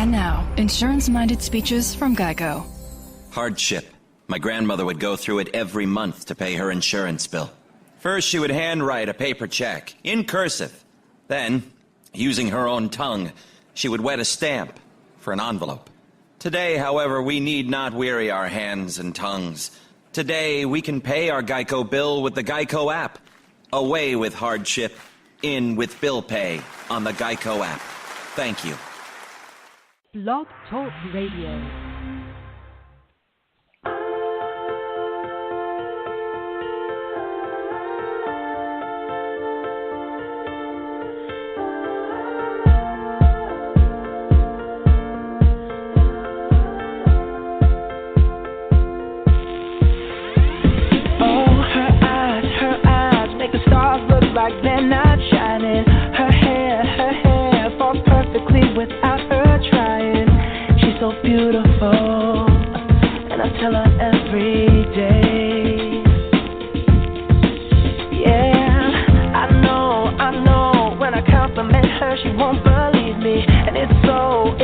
And now, insurance-minded speeches from Geico. Hardship. My grandmother would go through it every month to pay her insurance bill. First, she would handwrite a paper check, in cursive. Then, using her own tongue, she would wet a stamp for an envelope. Today, however, we need not weary our hands and tongues. Today, we can pay our Geico bill with the Geico app. Away with hardship, in with bill pay on the Geico app. Thank you. Blog Talk Radio. Like they're not shining. Her hair falls perfectly without her trying. She's so beautiful, and I tell her every day. Yeah, I know. When I compliment her, she won't believe me, and it's so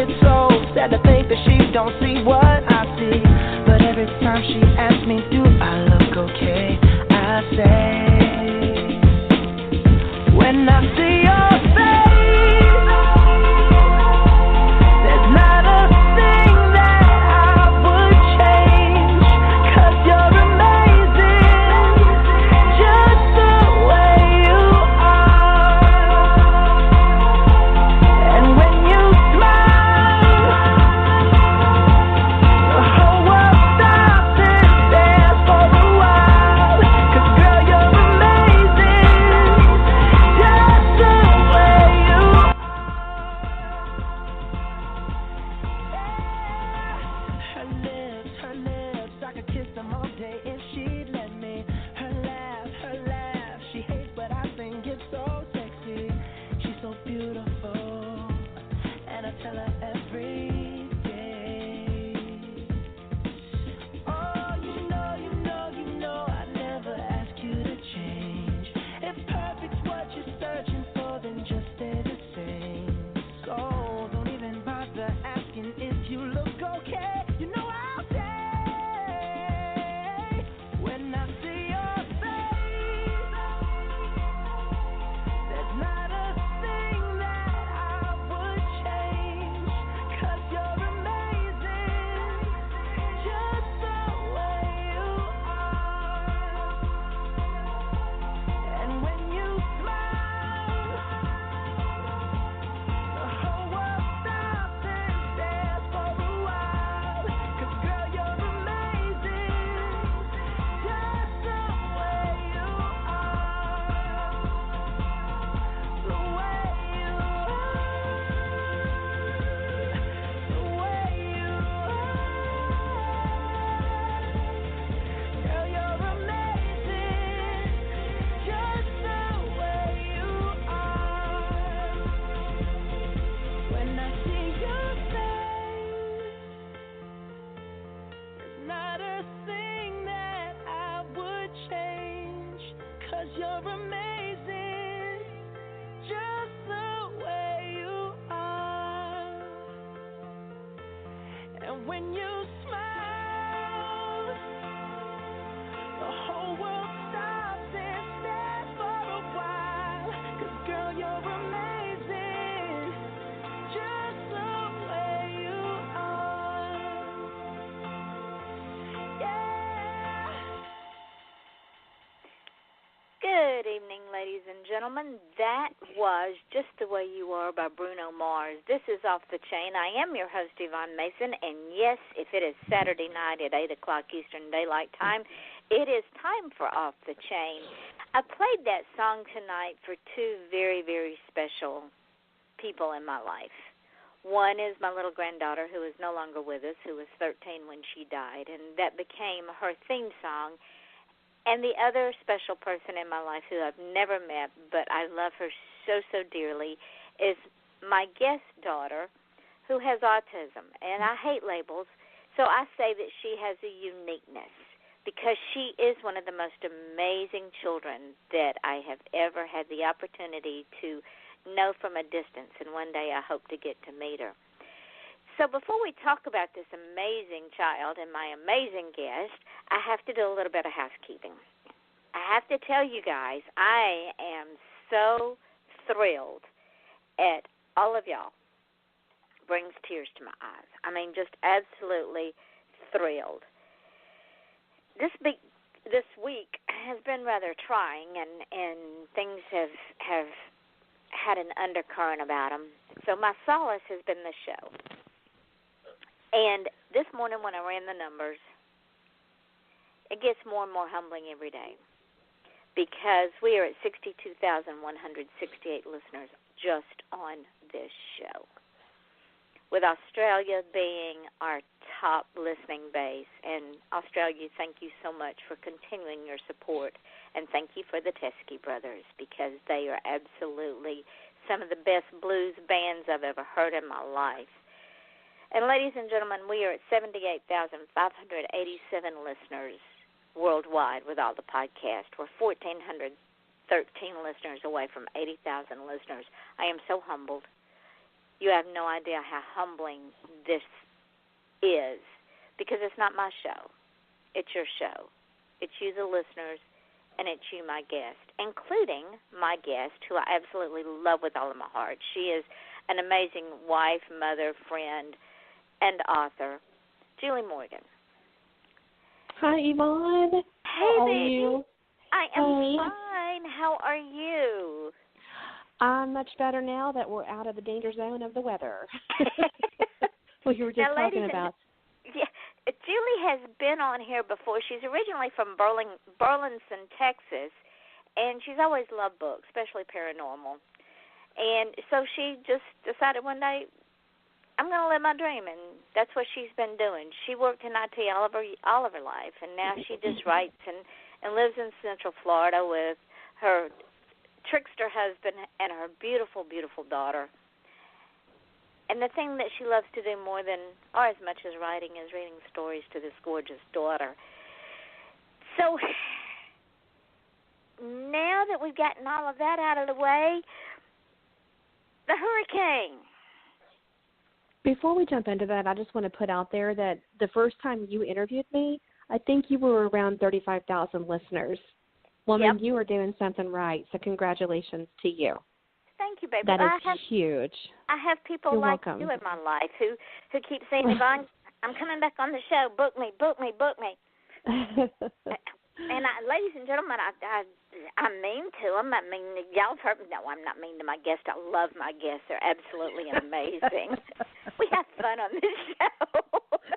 sad to think that she don't see what I see. But every time she asks me, do I look okay? I say, when I see your face, there's not a thing that I would change, 'cause you're amazing, just the way you are. And when you smile, the whole world stops and stares for a while, 'cause girl, you're amazing. Her lips, I could kiss them all day if she'd let me. Her laugh, she hates but I think it's so sexy. She's so beautiful, and I tell her every day. Oh, you know, I never ask you to change. If perfect's what you're searching for, then just stay the same. So don't even bother asking if you look okay. You know I'll say, when I see your face, there's not a thing that I would change, 'cause you're amazing, just the way you are. And when you smile, the whole world stops and stares for a while, 'cause girl, you're amazing, just the way you are, the way you are, girl, you're amazing, just the way you are. When I see your face, there's not a thing that I would change, 'cause you're amazing, just the way you are. And when you smile, the whole world stops and stares for a while, 'cause girl, you're amazing, just the way you are. Yeah. Good evening, ladies and gentlemen. That was Just the Way You Are by Bruno Mars. This is Off the Chain. I am your host, Yvonne Mason, and yes, if it is Saturday night at 8 o'clock Eastern Daylight Time, it is time for Off the Chain. I played that song tonight for two very, very special people in my life. One is my little granddaughter, who is no longer with us, who was 13 when she died, and that became her theme song. And the other special person in my life who I've never met, but I love her so, so dearly, is my guest daughter, who has autism. And I hate labels, so I say that she has a uniqueness, because she is one of the most amazing children that I have ever had the opportunity to know from a distance, and one day I hope to get to meet her. So before we talk about this amazing child and my amazing guest, I have to do a little bit of housekeeping. I have to tell you guys, I am so thrilled at all of y'all. Brings tears to my eyes. I mean, just absolutely thrilled. This week has been rather trying, and things have had an undercurrent about them. So my solace has been the show. And this morning when I ran the numbers, it gets more and more humbling every day because we are at 62,168 listeners just on this show, with Australia being our top listening base. And Australia, thank you so much for continuing your support, and thank you for the Teskey Brothers because they are absolutely some of the best blues bands I've ever heard in my life. And ladies and gentlemen, we are at 78,587 listeners worldwide with all the podcasts. We're 1,413 listeners away from 80,000 listeners. I am so humbled. You have no idea how humbling this is because it's not my show. It's your show. It's you, the listeners, and it's you, my guest, including my guest, who I absolutely love with all of my heart. She is an amazing wife, mother, friend, and author, Julie Morgan. Hi, Yvonne. Hey, How baby. are you? I am fine. How are you? I'm much better now that we're out of the danger zone of the weather. We were just now, talking about. Yeah, Julie has been on here before. She's originally from Burleson, Texas, and she's always loved books, especially paranormal. And so she just decided one day, I'm going to live my dream, and that's what she's been doing. She worked in IT all of her life, and now she just writes and lives in Central Florida with her trickster husband and her beautiful, beautiful daughter. And the thing that she loves to do more than, or as much as writing, is reading stories to this gorgeous daughter. So now that we've gotten all of that out of the way, the hurricane. Before we jump into that, I just want to put out there that the first time you interviewed me, I think you were around 35,000 listeners. Woman, Yep. You are doing something right, so congratulations to you. Thank you, baby. That is huge. I have people You're like welcome. you in my life who keep saying, Yvonne, I'm coming back on the show. Book me, book me, book me. And ladies and gentlemen, I'm mean to them. I mean, y'all have heard. No, I'm not mean to my guests. I love my guests. They're absolutely amazing. We have fun on this show.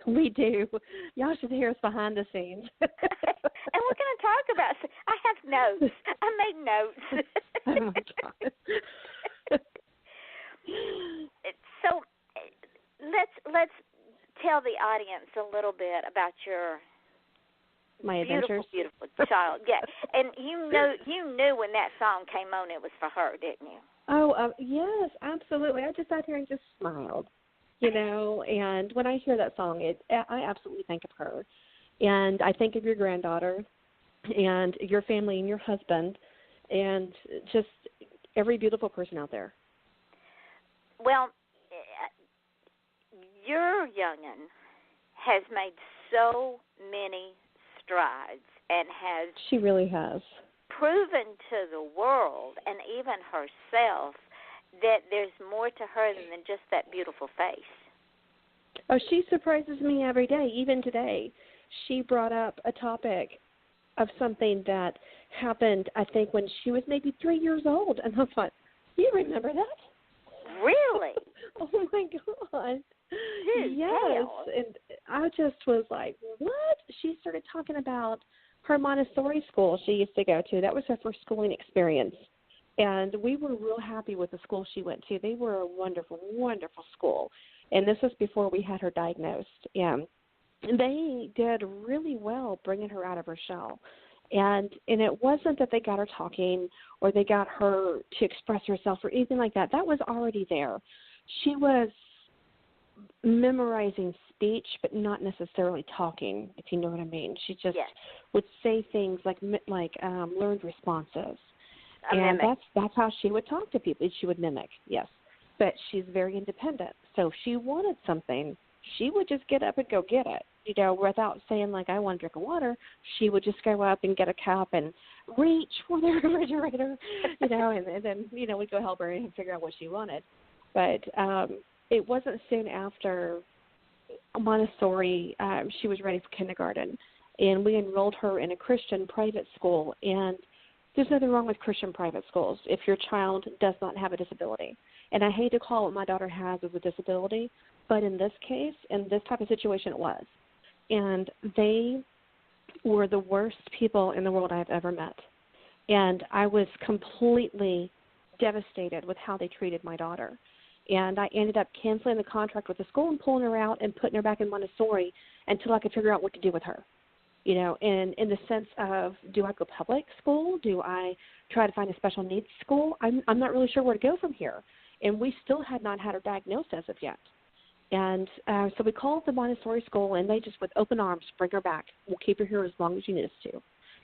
We do. Y'all should hear us behind the scenes. And we're going to talk about. I have notes. I made notes. Oh my God. So let's tell the audience a little bit about your My adventures. beautiful child. Yeah, and you knew when that song came on, it was for her, didn't you? Oh, yes, absolutely. I just sat here and just smiled, and when I hear that song, I absolutely think of her. And I think of your granddaughter and your family and your husband and just every beautiful person out there. Well, your young'un has made so many strides and has She really has. proven to the world and even herself that there's more to her than just that beautiful face. Oh, she surprises me every day. Even today, she brought up a topic of something that happened, I think, when she was maybe 3 years old. And I thought, you remember that? Really? Oh, my God. Dude, Yes. hell. And I just was like, what? She started talking about her Montessori school she used to go to. That was her first schooling experience. And we were real happy with the school she went to. They were a wonderful, wonderful school. And this was before we had her diagnosed. And they did really well bringing her out of her shell. And it wasn't that they got her talking or they got her to express herself or anything like that. That was already there. She was memorizing speech, but not necessarily talking, if you know what I mean. She just would say things like learned responses. And that's how she would talk to people. She would mimic, yes. but she's very independent. So if she wanted something, she would just get up and go get it, without saying, like, I want a drink of water. She would just go up and get a cup and reach for the refrigerator, and then, we'd go help her and figure out what she wanted. But it wasn't soon after Montessori, she was ready for kindergarten, and we enrolled her in a Christian private school. And there's nothing wrong with Christian private schools if your child does not have a disability. And I hate to call what my daughter has as a disability, but in this case, in this type of situation, it was. And they were the worst people in the world I've ever met. And I was completely devastated with how they treated my daughter. And I ended up canceling the contract with the school and pulling her out and putting her back in Montessori until I could figure out what to do with her. And in the sense of, do I go public school? Do I try to find a special needs school? I'm not really sure where to go from here. And we still had not had her diagnosed as of yet. And so we called the Montessori school, and they just, with open arms, bring her back. We'll keep her here as long as you need us to.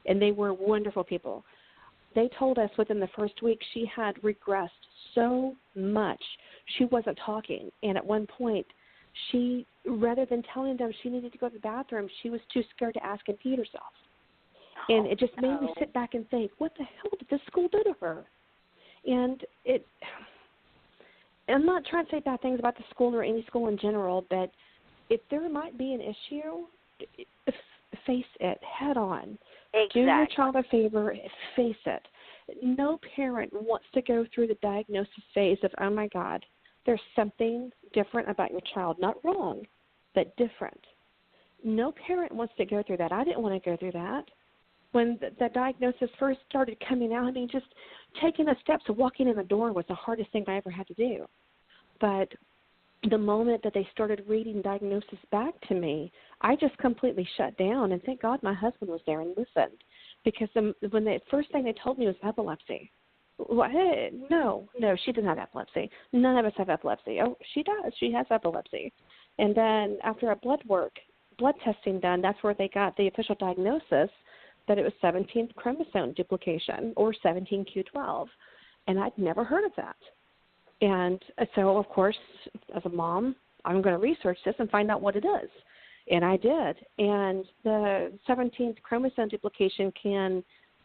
And they were wonderful people. They told us within the first week she had regressed so much. She wasn't talking. And at one point, she, rather than telling them she needed to go to the bathroom, she was too scared to ask and pee herself. And it just made me sit back and think, what the hell did this school do to her? And I'm not trying to say bad things about the school or any school in general, but if there might be an issue, face it head on. Exactly. Do your child a favor, face it. No parent wants to go through the diagnosis phase of, oh, my God, there's something different about your child. Not wrong, but different. No parent wants to go through that. I didn't want to go through that. When the diagnosis first started coming out, just taking the steps of walking in the door was the hardest thing I ever had to do. But the moment that they started reading diagnosis back to me, I just completely shut down. And thank God my husband was there and listened, because when the first thing they told me was epilepsy. Well, hey, no, she doesn't have epilepsy. None of us have epilepsy. Oh, she does. She has epilepsy. And then after a blood testing done, that's where they got the official diagnosis that it was 17th chromosome duplication, or 17q12. And I'd never heard of that. And so, of course, as a mom, I'm going to research this and find out what it is. And I did. And the 17th chromosome duplication can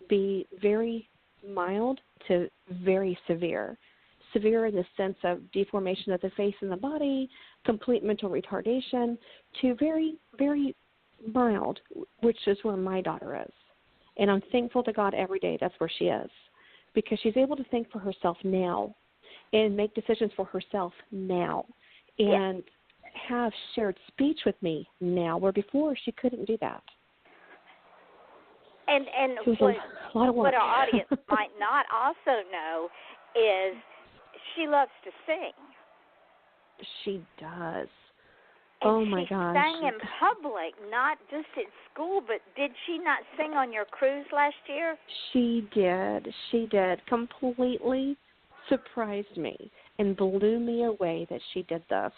be very mild to very severe. Severe in the sense of deformation of the face and the body, complete mental retardation, to very, very mild, which is where my daughter is. And I'm thankful to God every day that's where she is, because she's able to think for herself now and make decisions for herself now, and have shared speech with me now, where before she couldn't do that. And what our audience might not also know is she loves to sing. She does. And my gosh. She sang in public, not just at school, but did she not sing on your cruise last year? She did. She did. Completely surprised me and blew me away that she did this.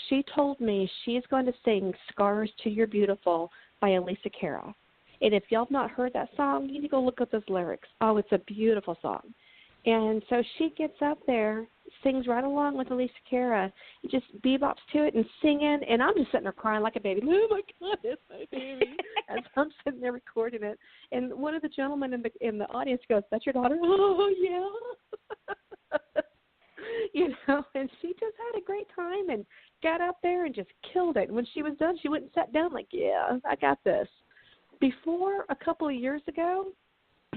She told me she's going to sing Scars to Your Beautiful by Alicia Cara. And if y'all have not heard that song, you need to go look up those lyrics. Oh, it's a beautiful song. And so she gets up there, sings right along with Alicia Cara, just bebops to it and singing, and I'm just sitting there crying like a baby. Oh, my God, that's my baby. As I'm sitting there recording it. And one of the gentlemen in the audience goes, that's your daughter? Oh, yeah. And she just had a great time and got up there and just killed it. And when she was done, she went and sat down like, yeah, I got this. Before, a couple of years ago,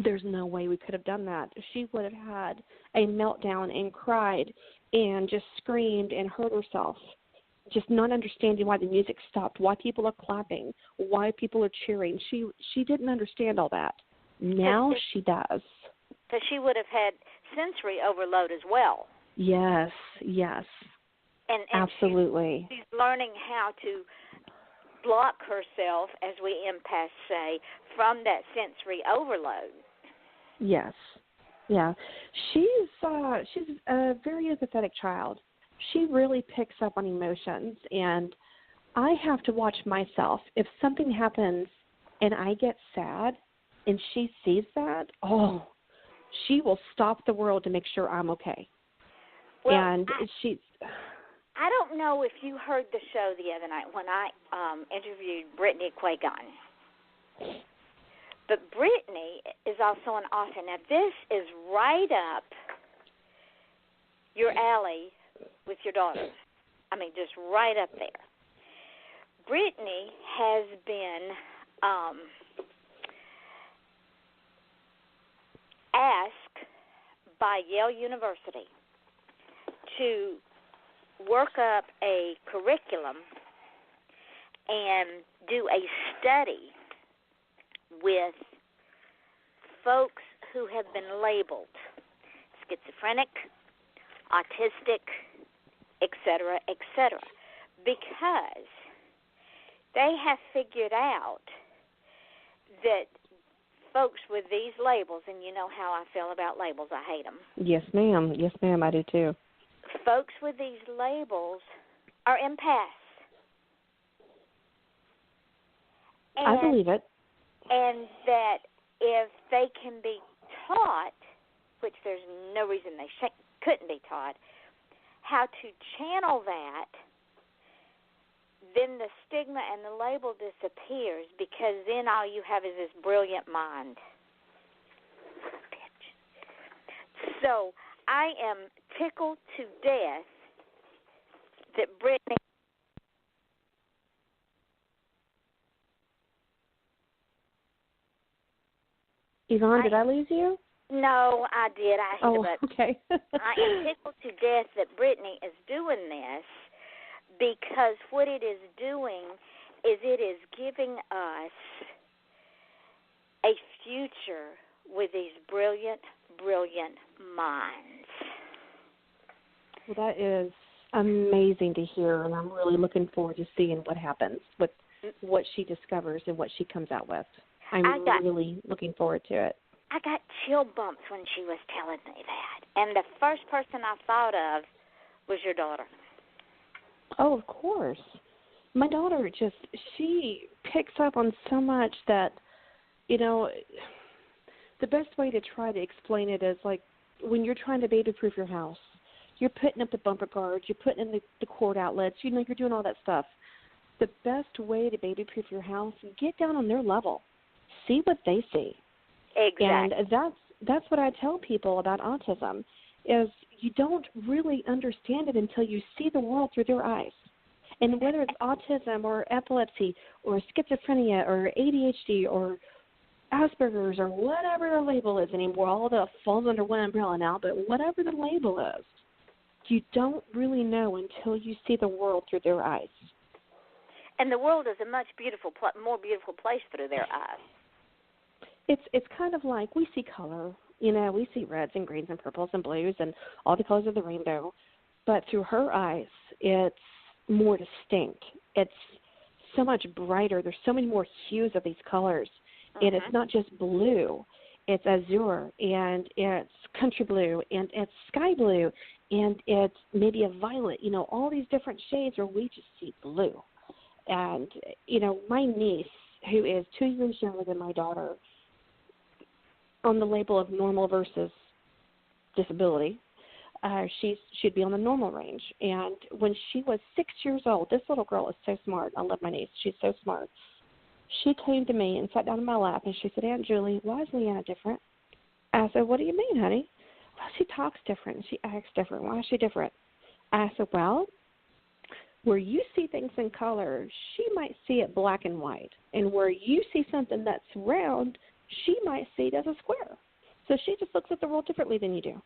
there's no way we could have done that. She would have had a meltdown and cried and just screamed and hurt herself, just not understanding why the music stopped, why people are clapping, why people are cheering. She didn't understand all that. Now she does. Because she would have had sensory overload as well. Yes. And absolutely. She's learning how to block herself, as we empaths say, from that sensory overload. Yes. Yeah. She's a very empathetic child. She really picks up on emotions, and I have to watch myself. If something happens and I get sad and she sees that, she will stop the world to make sure I'm okay. Well, and I don't know if you heard the show the other night when I interviewed Brittany Quagon. But Brittany is also an author. Now, this is right up your alley with your daughter. I mean, just right up there. Brittany has been asked by Yale University to work up a curriculum and do a study with folks who have been labeled schizophrenic, autistic, etc., because they have figured out that folks with these labels, and you know how I feel about labels, I hate them. Yes, ma'am. Yes, ma'am, I do too. Folks with these labels are empaths. I believe it. And that if they can be taught, which there's no reason they couldn't be taught, how to channel that, then the stigma and the label disappears, because then all you have is this brilliant mind. So I am tickled to death that Brittany... Yvonne, did I lose you? No, I did. I hit a button. Okay. I am tickled to death that Brittany is doing this, because what it is doing is it is giving us a future with these brilliant, brilliant minds. Well, that is amazing to hear, and I'm really looking forward to seeing what happens with what she discovers and what she comes out with. I'm really looking forward to it. I got chill bumps when she was telling me that, and the first person I thought of was your daughter. Oh, of course. My daughter she picks up on so much that, you know, the best way to try to explain it is like when you're trying to baby-proof your house, you're putting up the bumper guards, you're putting in the cord outlets, you know, you're doing all that stuff. The best way to baby-proof your house, get down on their level. See what they see. Exactly. And that's what I tell people about autism, is you don't really understand it until you see the world through their eyes. And whether it's autism or epilepsy or schizophrenia or ADHD or Asperger's or whatever the label is anymore, all of that falls under one umbrella now, but whatever the label is, you don't really know until you see the world through their eyes. And the world is a much more beautiful place through their eyes. It's kind of like we see color, you know, we see reds and greens and purples and blues and all the colors of the rainbow, but through her eyes, it's more distinct. It's so much brighter. There's so many more hues of these colors, and it's not just blue. It's azure, and it's country blue, and it's sky blue, and it's maybe a violet. You know, all these different shades where we just see blue. And, you know, my niece, who is 2 years younger than my daughter, on the label of normal versus disability, she'd be on the normal range. And when she was 6 years old, this little girl is so smart. I love my niece. She's so smart. She came to me and sat down in my lap, and she said, Aunt Julie, why is Leanna different? I said, what do you mean, honey? Well, she talks different, and she acts different. Why is she different? I said, well, where you see things in color, she might see it black and white. And where you see something that's round, she might see it as a square. So she just looks at the world differently than you do.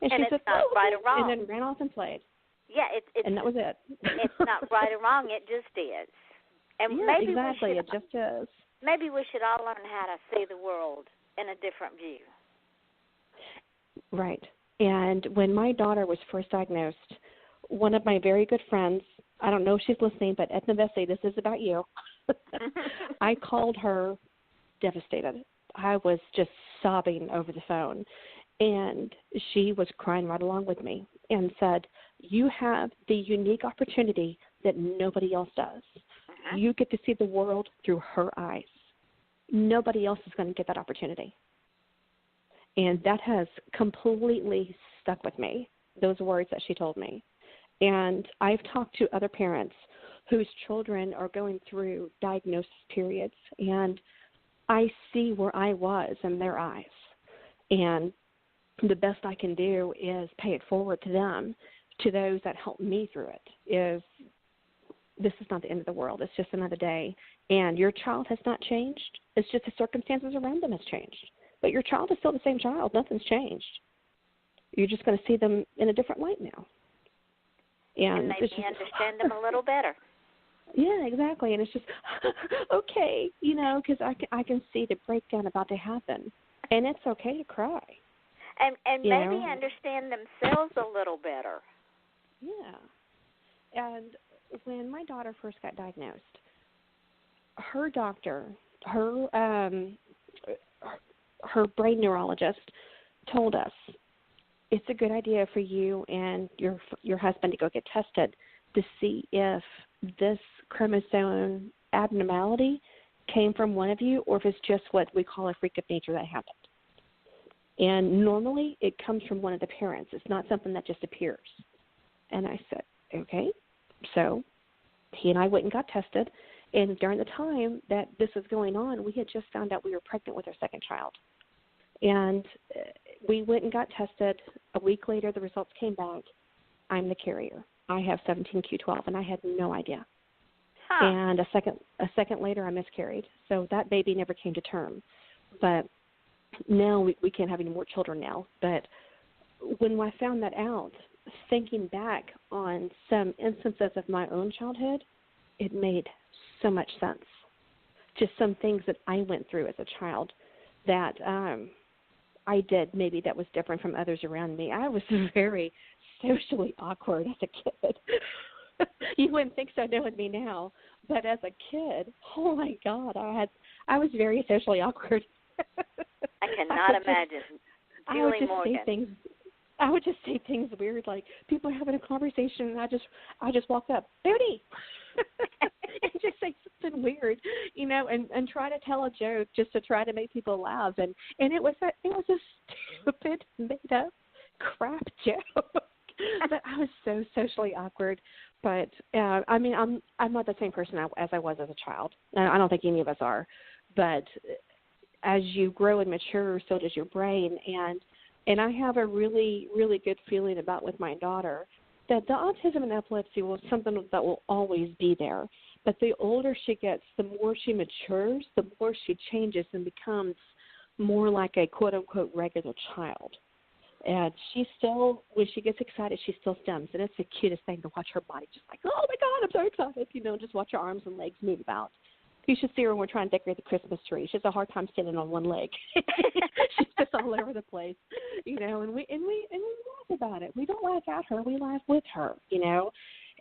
And she it's said, not right or wrong. And then ran off and played. Yeah, and that was it. It's not right or wrong. It just is. And yeah, maybe exactly. It just is. Maybe we should all learn how to see the world in a different view. Right. And when my daughter was first diagnosed, one of my very good friends, I don't know if she's listening, but Edna Vesey, this is about you. I called her devastated. I was just sobbing over the phone. And she was crying right along with me and said, you have the unique opportunity that nobody else does. You get to see the world through her eyes. Nobody else is going to get that opportunity. And that has completely stuck with me. those words that she told me. And I've talked to other parents whose children are going through diagnosis periods, and I see where I was in their eyes. And the best I can do is pay it forward to them, to those that helped me through it, is this is not the end of the world. It's just another day. And your child has not changed. It's just the circumstances around them has changed. But your child is still the same child. Nothing's changed. You're just going to see them in a different light now. And maybe understand them a little better. Yeah, exactly. And it's just, okay, because I can see the breakdown about to happen. And it's okay to cry. And maybe understand themselves a little better. Yeah. And when my daughter first got diagnosed, her doctor, her brain neurologist told us, it's a good idea for you and your husband to go get tested to see if this chromosome abnormality came from one of you or if it's just what we call a freak of nature that happened. And normally it comes from one of the parents. It's not something that just appears. And I said, okay. So he and I went and got tested. And during the time that this was going on, we had just found out we were pregnant with our second child. And we went and got tested. A week later, the results came back. I'm the carrier. I have 17q12, and I had no idea. Huh. And a second later, I miscarried. So that baby never came to term. But now we can't have any more children now. But when I found that out, thinking back on some instances of my own childhood, it made so much sense. Just some things that I went through as a child that I did maybe that was different from others around me. I was very socially awkward as a kid. You wouldn't think so knowing me now, but as a kid, oh my God, I was very socially awkward. I cannot imagine. Julie Morgan. I would just say things weird, like people are having a conversation, and I just walk up, Booty, and just say something weird, and try to tell a joke just to try to make people laugh, and it was a stupid made up crap joke. But I was so socially awkward. But I'm not the same person as I was as a child. I don't think any of us are. But as you grow and mature, so does your brain, and I have a really, really good feeling about with my daughter that the autism and epilepsy was something that will always be there. But the older she gets, the more she matures, the more she changes and becomes more like a quote-unquote regular child. And she still, when she gets excited, she still stems. And it's the cutest thing to watch her body just like, oh, my God, I'm so excited. Just watch her arms and legs move about. You should see her when we're trying to decorate the Christmas tree. She has a hard time standing on one leg. She's just all over the place, and we laugh about it. We don't laugh at her. We laugh with her,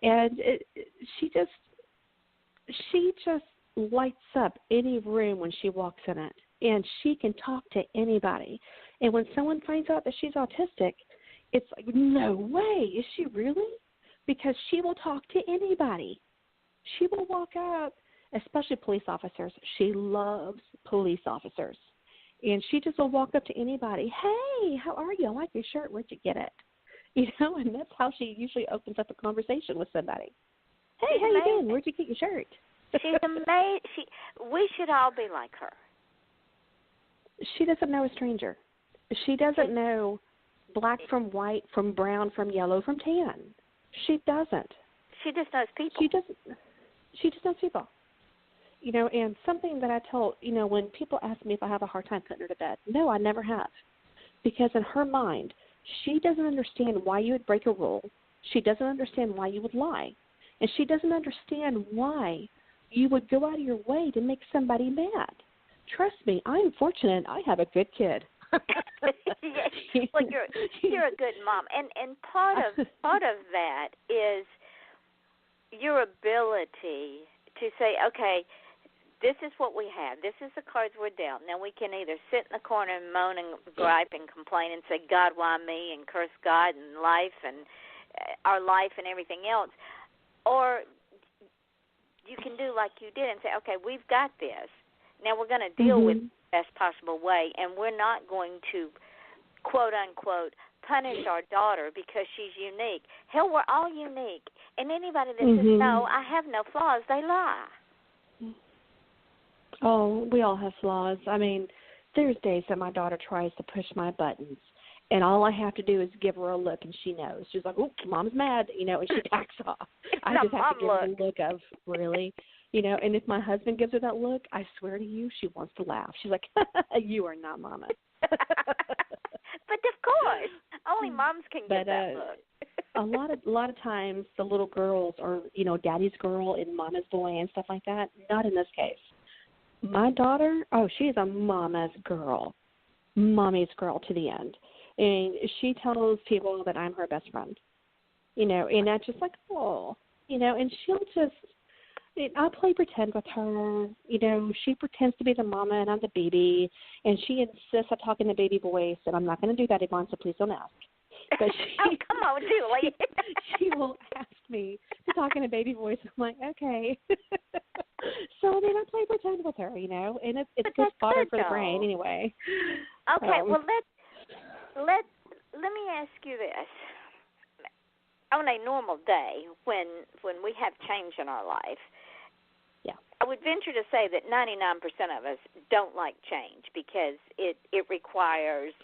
And she just lights up any room when she walks in it, and she can talk to anybody. And when someone finds out that she's autistic, it's like, no way, is she really? Because she will talk to anybody. She will walk up. Especially police officers. She loves police officers. And she just will walk up to anybody, hey, how are you? I like your shirt. Where'd you get it? And that's how she usually opens up a conversation with somebody. Hey, how you doing? Where'd you get your shirt? She's amazing. We should all be like her. She doesn't know a stranger. She doesn't know black from white, from brown, from yellow, from tan. She doesn't. She just knows people. She just knows people. And something that I told, when people ask me if I have a hard time putting her to bed, no, I never have. Because in her mind, she doesn't understand why you would break a rule. She doesn't understand why you would lie. And she doesn't understand why you would go out of your way to make somebody mad. Trust me, I'm fortunate. I have a good kid. Yes. Well, you're a good mom. And part of that is your ability to say, okay, this is what we have. This is the cards we're dealt. Now we can either sit in the corner and moan and gripe and complain and say, God, why me, and curse God and life and our life and everything else, or you can do like you did and say, okay, we've got this. Now we're going to deal with it the best possible way, and we're not going to, quote, unquote, punish our daughter because she's unique. Hell, we're all unique. And anybody that says, no, I have no flaws, they lie. Oh, we all have flaws. I mean, there's days that my daughter tries to push my buttons, and all I have to do is give her a look, and she knows. She's like, oh, Mom's mad, and she backs off. I just have to give her a look of, really? And if my husband gives her that look, I swear to you, she wants to laugh. She's like, you are not Mama. But of course, only moms can get that look. a lot of times the little girls are, Daddy's girl and Mama's boy and stuff like that. Not in this case. My daughter, she is a Mama's girl, Mommy's girl to the end. And she tells people that I'm her best friend, and that's just like, and she'll just, I'll play pretend with her. She pretends to be the mama and I'm the baby, and she insists I talk in the baby voice, and I'm not going to do that, Yvonne, so please don't ask. But come on, Julie. She will ask me to talk in a baby voice. I'm like, okay. So then I play pretend with her, and it's good fodder for the brain anyway. Okay, well let me ask you this. On a normal day, when we have change in our life, I would venture to say that 99% of us don't like change because it requires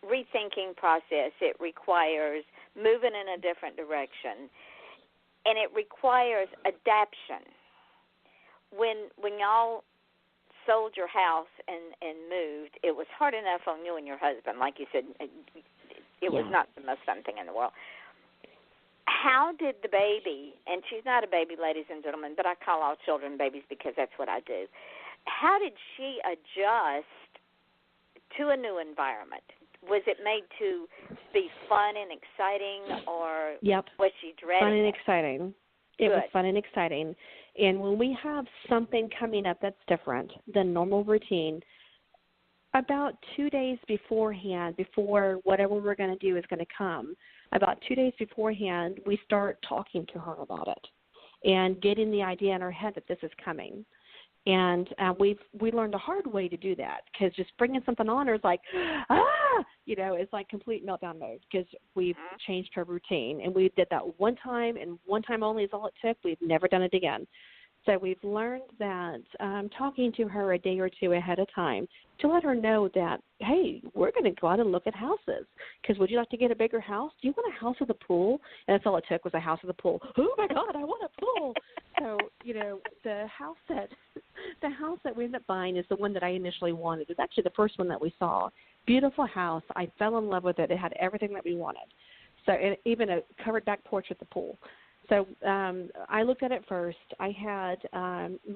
rethinking process. It requires moving in a different direction, and it requires adaptation. When y'all sold your house and moved, it was hard enough on you and your husband. Like you said, it was not the most fun thing in the world. How did the baby, and she's not a baby, ladies and gentlemen, but I call all children babies because that's what I do. How did she adjust to a new environment? Was it made to be fun and exciting, or was she dreading Fun and it? exciting. It was fun and exciting. And when we have something coming up that's different than normal routine, about 2 days beforehand, before whatever we're going to do is going to come, about 2 days beforehand, we start talking to her about it and getting the idea in our head that this is coming. And we learned a hard way to do that, because just bringing something on her is like, it's like complete meltdown mode, because we've changed her routine. And we did that one time, and one time only is all it took. We've never done it again. So we've learned that talking to her a day or two ahead of time to let her know that, hey, we're going to go out and look at houses, because would you like to get a bigger house? Do you want a house with a pool? And that's all it took was a house with a pool. Oh, my God, I want a pool. So, the house that we ended up buying is the one that I initially wanted. It was actually the first one that we saw. Beautiful house. I fell in love with it. It had everything that we wanted. So even a covered back porch with the pool. So I looked at it first. I had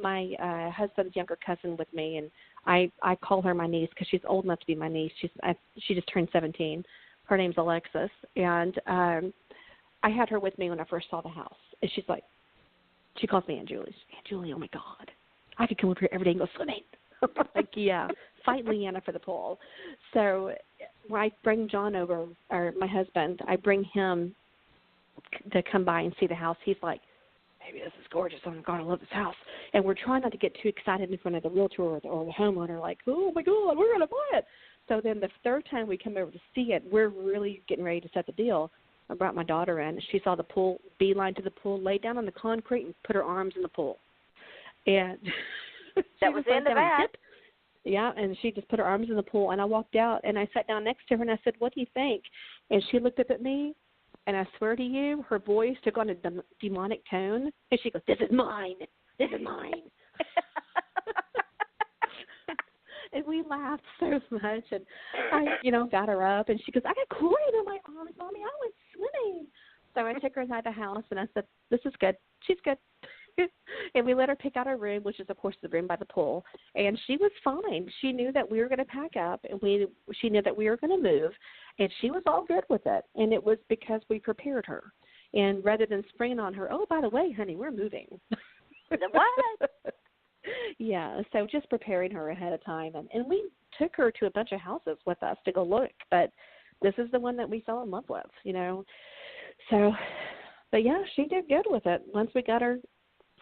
my husband's younger cousin with me, and I call her my niece because she's old enough to be my niece. She just turned 17. Her name's Alexis, and I had her with me when I first saw the house. And she's like, she calls me Aunt Julie. Aunt Julie, oh, my God. I could come over here every day and go swimming. Like, yeah, fight Leanna for the pool. So when I bring John over, or my husband, I bring him to come by and see the house. He's like, maybe this is gorgeous. Oh, my God, I love this house. And we're trying not to get too excited in front of the realtor or the homeowner, like, oh, my God, we're going to buy it. So then the third time we come over to see it, we're really getting ready to set the deal. I brought my daughter in. She saw the pool, beeline to the pool, laid down on the concrete and put her arms in the pool. And that was the end of that. Yeah, and she just put her arms in the pool, and I walked out, and I sat down next to her, and I said, what do you think? And she looked up at me, and I swear to you, her voice took on a demonic tone, and she goes, this is mine. This is mine. And we laughed so much, and I, got her up, and she goes, I got chlorine in my arms, Mommy. I went swimming. So I took her inside the house, and I said, this is good. She's good. And we let her pick out her room, which is, of course, the room by the pool. And she was fine. She knew that we were going to pack up, and she knew that we were going to move, and she was all good with it. And it was because we prepared her. And rather than springing on her, oh, by the way, honey, we're moving. What? Yeah, so just preparing her ahead of time. And we took her to a bunch of houses with us to go look. But this is the one that we fell in love with, So, but, yeah, she did good with it once we got her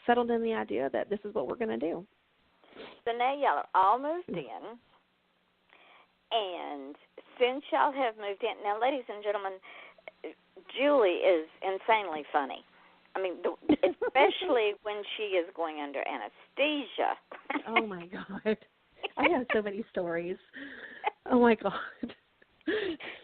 settled in the idea that this is what we're going to do. So now y'all are all moved in, and since y'all have moved in, now, ladies and gentlemen, Julie is insanely funny. I mean, especially when she is going under anesthesia. Oh, my God. I have so many stories. Oh, my God.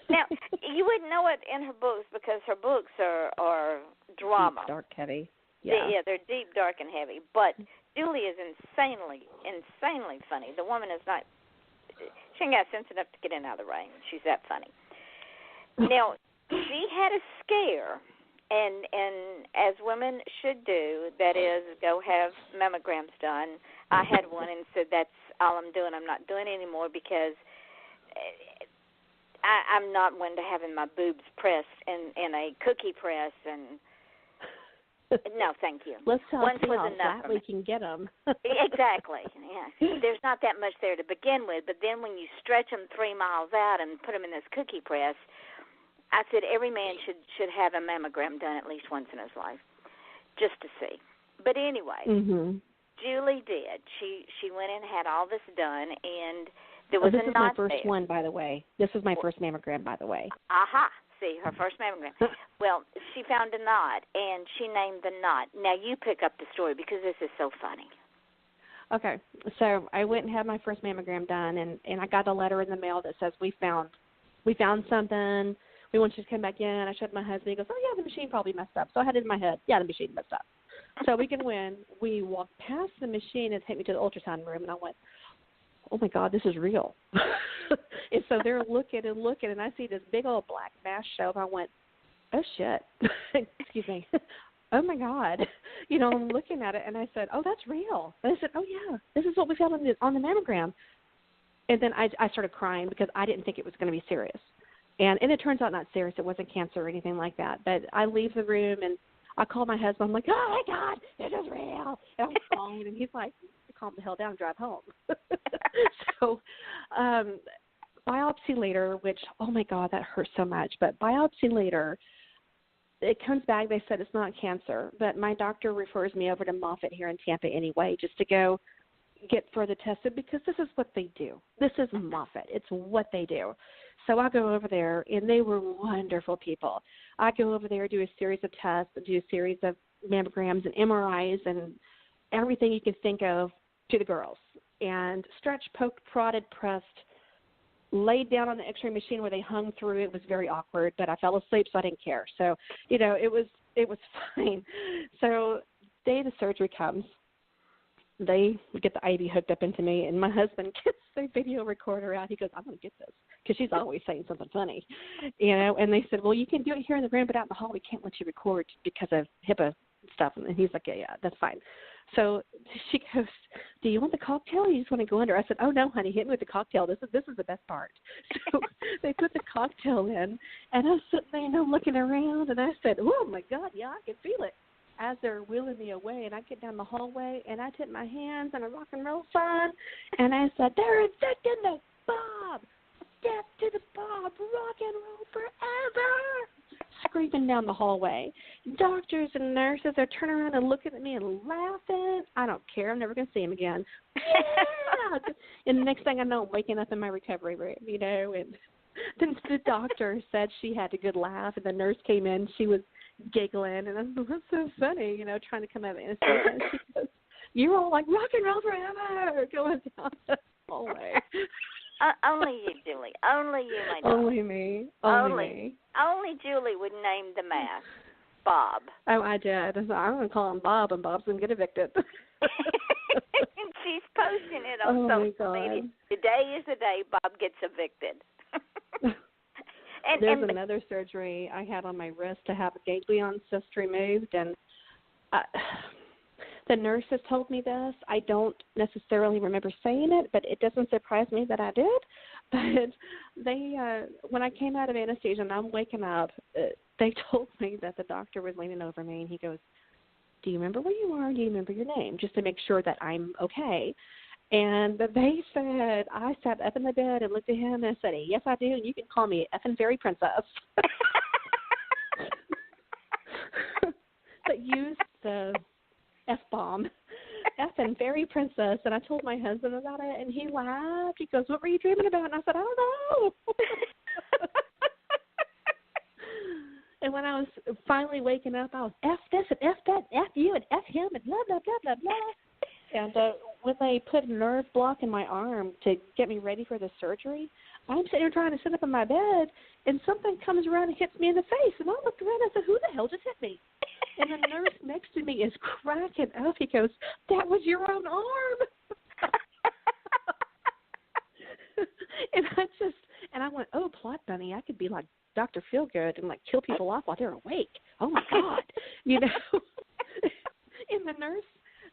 Now, you wouldn't know it in her books because her books are drama. Deep, dark, heavy. Yeah, they're deep, dark, and heavy. But Julie is insanely funny. The woman is not, she ain't got sense enough to get in out of the rain. She's that funny. Now, she had a scare, and as women should do, that is, go have mammograms done. I had one and said, that's all I'm doing. I'm not doing it anymore because I'm not one to having my boobs pressed in a cookie press and no, thank you. Let's talk Once was how enough flat we can get them. Exactly. Yeah. There's not that much there to begin with, but then when you stretch them 3 miles out and put them in this cookie press, I said every man should have a mammogram done at least once in his life, just to see. But anyway, Julie did. She went and had all this done, and there was this a is my knot first there. one, by the way. This is my first mammogram, by the way. Aha. See, her first mammogram. Well, she found a knot, and she named the knot. Now, you pick up the story because this is so funny. Okay, so I went and had my first mammogram done, and I got a letter in the mail that says we found something. We want you to come back in. I showed my husband. He goes, oh, yeah, the machine probably messed up. So I had it in my head. Yeah, the machine messed up. So we can win. We walked past the machine and take me to the ultrasound room, and I went, oh, my God, this is real. And so they're looking, and I see this big old black mass show, and I went, oh, shit. Excuse me. Oh, my God. You know, I'm looking at it, and I said, oh, that's real. And I said, oh, yeah, this is what we found on the mammogram. And then I started crying because I didn't think it was going to be serious. And it turns out not serious. It wasn't cancer or anything like that. But I leave the room, and I call my husband. I'm like, oh, my God, this is real. And I'm calling, and he's like, calm the hell down and drive home. So biopsy later, which, oh, my God, that hurts so much. But biopsy later, it comes back. They said it's not cancer. But my doctor refers me over to Moffitt here in Tampa anyway just to go get further tested because this is what they do. This is Moffitt. It's what they do. So I go over there, and they were wonderful people. I go over there, do a series of tests, do a series of mammograms and MRIs and everything you can think of to the girls. And stretched, poked, prodded, pressed, laid down on the x-ray machine where they hung through. It was very awkward, but I fell asleep, so I didn't care. So, you know, it was fine. So day the surgery comes. They get the IV hooked up into me, and my husband gets the video recorder out. He goes, I'm going to get this, because she's always saying something funny, you know. And they said, well, you can do it here in the room, but out in the hall we can't let you record because of HIPAA stuff. And he's like, yeah, that's fine. So she goes, do you want the cocktail or you just want to go under? I said, oh, no, honey, hit me with the cocktail. This is the best part. So they put the cocktail in, and I was sitting there, you know, looking around, and I said, oh, my God, yeah, I can feel it. As they're wheeling me away, and I get down the hallway, and I tip my hands in a rock and roll sign, and I said, they're infecting the Bob. Death to the Bob. Rock and roll forever. Screaming down the hallway. Doctors and nurses are turning around and looking at me and laughing. I don't care. I'm never going to see him again. Yeah. And the next thing I know, I'm waking up in my recovery room, you know, and then the doctor said she had a good laugh, and the nurse came in. She was giggling, and I was like, that's so funny, you know, trying to come out of anesthesia. And she goes, you're all like rock and roll forever, going down the hallway. Only you, Julie. Only you, my daughter. Only me. Only me. Only Julie would name the mask Bob. Oh, I did. I'm going to call him Bob, and Bob's going to get evicted. And she's posting it on social media. Today is the day Bob gets evicted. There's another surgery I had on my wrist to have a ganglion cyst removed, and the nurse has told me this. I don't necessarily remember saying it, but it doesn't surprise me that I did. But they, when I came out of anesthesia and I'm waking up, they told me that the doctor was leaning over me, and he goes, do you remember where you are? Do you remember your name? Just to make sure that I'm okay. And they said, I sat up in the bed and looked at him and said, yes, I do, and you can call me effing fairy princess. But used the F-bomb, effing fairy princess. And I told my husband about it, and he laughed. He goes, what were you dreaming about? And I said, I don't know. And when I was finally waking up, I was F this and F that, and F you and F him and blah, blah, blah, blah, blah. And when they put a nerve block in my arm to get me ready for the surgery, I'm sitting here trying to sit up in my bed, and something comes around and hits me in the face. And I looked around and I said, who the hell just hit me? And the nurse next to me is cracking up. He goes, that was your own arm. And I went, oh, plot bunny, I could be like Dr. Feelgood and like kill people off while they're awake. Oh my God, And the nurse,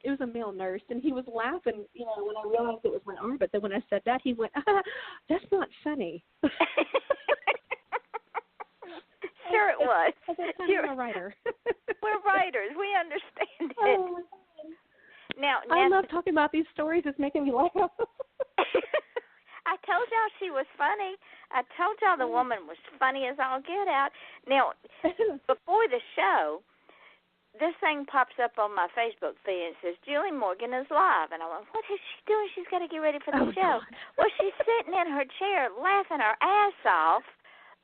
it was a male nurse, and he was laughing, when I realized it was my arm. But then when I said that, he went, that's not funny. Sure it was. You're a writer. We're writers. We understand it. Oh, now, I love talking about these stories. It's making me laugh. I told y'all she was funny. I told y'all the woman was funny as all get out. Now, before the show, this thing pops up on my Facebook feed and says, Julie Morgan is live. And I went, what is she doing? She's got to get ready for the show. God. Well, she's sitting in her chair laughing her ass off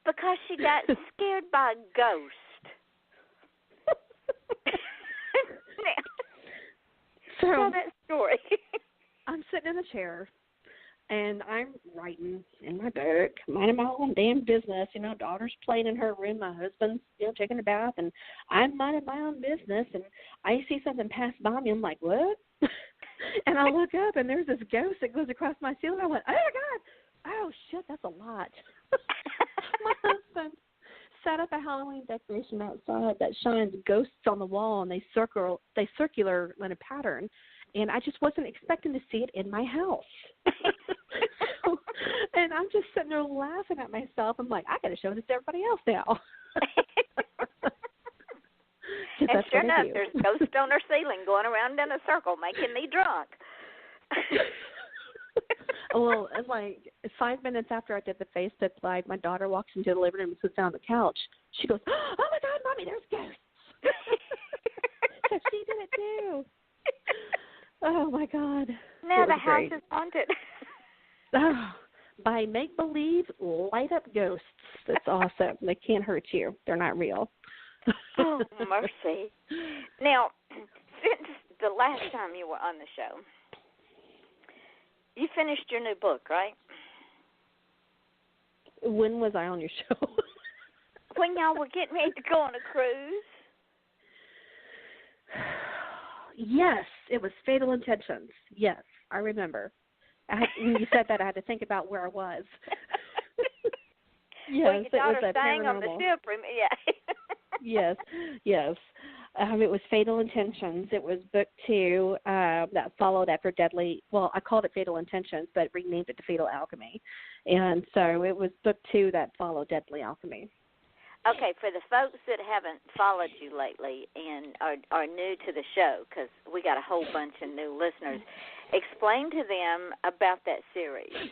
because she got scared by a ghost. Tell that story. I'm sitting in the chair. And I'm writing in my book, minding my own damn business. Daughter's playing in her room. My husband's, taking a bath. And I'm minding my own business. And I see something pass by me. I'm like, what? And I look up, and there's this ghost that goes across my ceiling. I went, oh, my God. Oh, shit, that's a lot. My husband set up a Halloween decoration outside that shines ghosts on the wall, and they circular in a pattern. And I just wasn't expecting to see it in my house. And I'm just sitting there laughing at myself. I'm like, I got to show this to everybody else now. And sure enough, there's ghosts on her ceiling going around in a circle making me drunk. Well, and like 5 minutes after I did the Facebook Live, my daughter walks into the living room and sits down on the couch. She goes, oh, my God, Mommy, there's ghosts. So she did it, too. Oh, my God. Now the house is haunted. By make-believe, light-up ghosts. That's awesome. They can't hurt you. They're not real. Oh, mercy. Now, since the last time you were on the show, you finished your new book, right? When was I on your show? When y'all were getting ready to go on a cruise. Yes, it was Fatal Intentions. Yes, I remember. When you said that, I had to think about where I was. Yes, well, your daughter it was sang on the ship. Yeah. Yes. It was Fatal Intentions. It was book 2 that followed after Deadly. Well, I called it Fatal Intentions, but renamed it to Fatal Alchemy. And so it was book 2 that followed Deadly Alchemy. Okay, for the folks that haven't followed you lately and are new to the show, because we got a whole bunch of new listeners, explain to them about that series.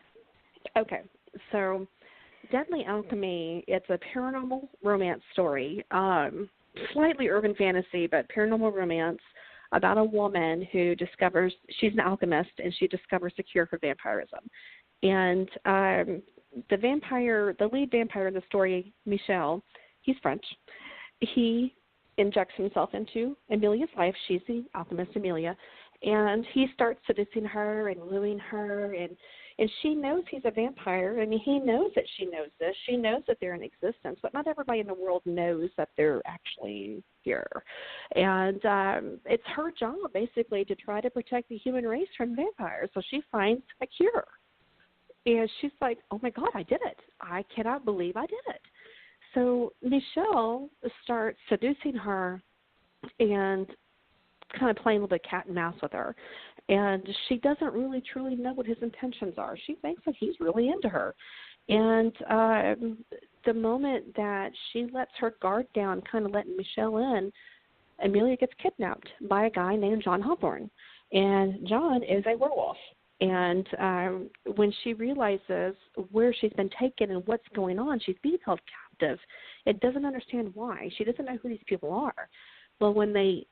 Okay, so Deadly Alchemy, it's a paranormal romance story, slightly urban fantasy, but paranormal romance about a woman who discovers, she's an alchemist, and she discovers the cure for vampirism. And the lead vampire in the story, Michel, he's French. He injects himself into Amelia's life. She's the alchemist, Amelia. And he starts seducing her and wooing her. And she knows he's a vampire. I mean, he knows that she knows this. She knows that they're in existence. But not everybody in the world knows that they're actually here. And it's her job, basically, to try to protect the human race from vampires. So she finds a cure. And she's like, oh, my God, I did it. I cannot believe I did it. So Michelle starts seducing her and kind of playing a little bit cat and mouse with her. And she doesn't really truly know what his intentions are. She thinks that he's really into her. And the moment that she lets her guard down, kind of letting Michelle in, Amelia gets kidnapped by a guy named John Hawthorne. And John is a werewolf. And when she realizes where she's been taken and what's going on, she's being held captive. It doesn't understand why. She doesn't know who these people are. Well, when they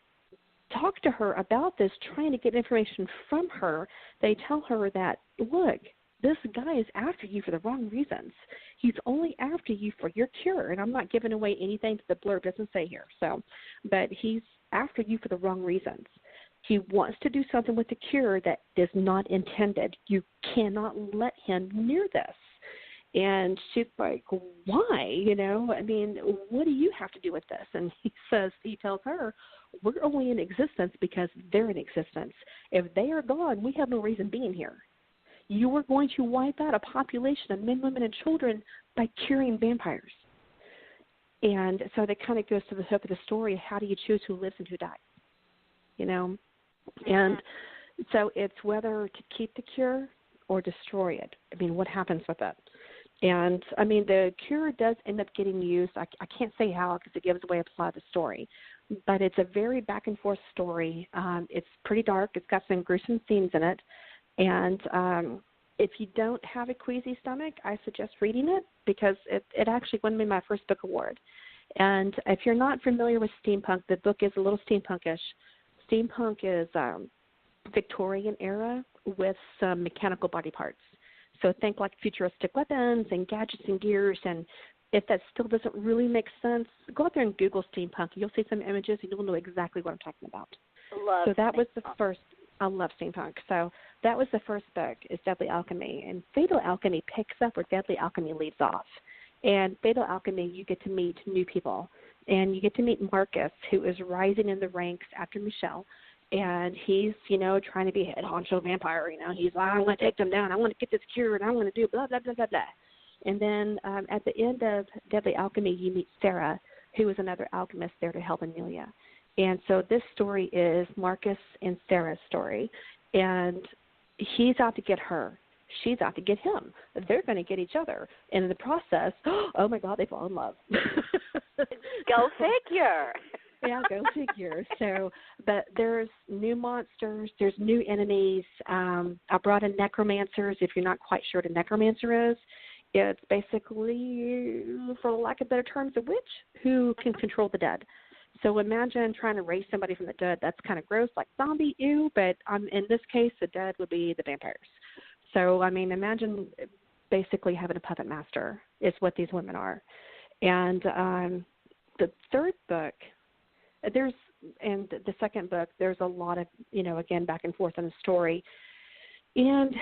talk to her about this, trying to get information from her, they tell her that, look, this guy is after you for the wrong reasons. He's only after you for your cure. And I'm not giving away anything that the blurb doesn't say here. But he's after you for the wrong reasons. He wants to do something with the cure that is not intended. You cannot let him near this. And she's like, why? What do you have to do with this? And he tells her, we're only in existence because they're in existence. If they are gone, we have no reason being here. You are going to wipe out a population of men, women, and children by curing vampires. And so that kind of goes to the hook of the story. How do you choose who lives and who dies? And so it's whether to keep the cure or destroy it. What happens with it? And, the cure does end up getting used. I can't say how because it gives away a plot of the story. But it's a very back-and-forth story. It's pretty dark. It's got some gruesome scenes in it. And if you don't have a queasy stomach, I suggest reading it because it actually won me my first book award. And if you're not familiar with steampunk, the book is a little steampunkish. Steampunk is Victorian era with some mechanical body parts. So think like futuristic weapons and gadgets and gears. And if that still doesn't really make sense, go out there and Google steampunk. You'll see some images and you'll know exactly what I'm talking about. Love so that was the steampunk. first. I love steampunk. So that was the first book, is Deadly Alchemy. And Fatal Alchemy picks up where Deadly Alchemy leaves off. And Fatal Alchemy, you get to meet new people. And you get to meet Marcus, who is rising in the ranks after Michelle. And he's, trying to be head honcho vampire. He's like, I'm going to take them down. I want to get this cure, and I'm going to do blah, blah, blah, blah, blah. And then at the end of Deadly Alchemy, you meet Sarah, who is another alchemist there to help Amelia. And so this story is Marcus and Sarah's story. And he's out to get her. She's out to get him. They're going to get each other. And in the process, oh, my God, they fall in love. Go figure. Yeah, go figure. So, but there's new monsters. There's new enemies. I brought in necromancers. If you're not quite sure what a necromancer is, it's basically, for lack of better terms, a witch who can control the dead. So imagine trying to raise somebody from the dead. That's kind of gross, like zombie, ew. But in this case, the dead would be the vampires. So, imagine basically having a puppet master is what these women are. And the third book, and the second book, there's a lot of, again, back and forth on the story. And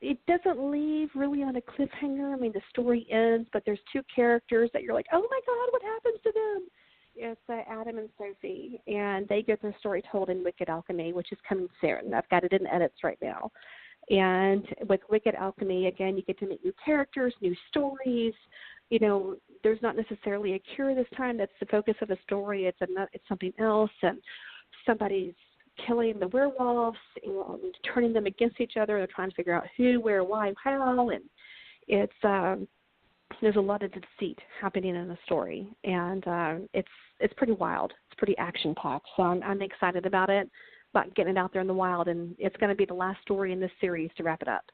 it doesn't leave really on a cliffhanger. The story ends, but there's two characters that you're like, oh, my God, what happens to them? It's Adam and Sophie, and they get their story told in Wicked Alchemy, which is coming soon. I've got it in edits right now. And with Wicked Alchemy, again, you get to meet new characters, new stories. There's not necessarily a cure this time. That's the focus of the story. It's something else, and somebody's killing the werewolves and turning them against each other. They're trying to figure out who, where, why, how, and it's there's a lot of deceit happening in the story, and it's pretty wild. It's pretty action-packed, so I'm excited about it, about getting it out there in the wild, and it's going to be the last story in this series to wrap it up.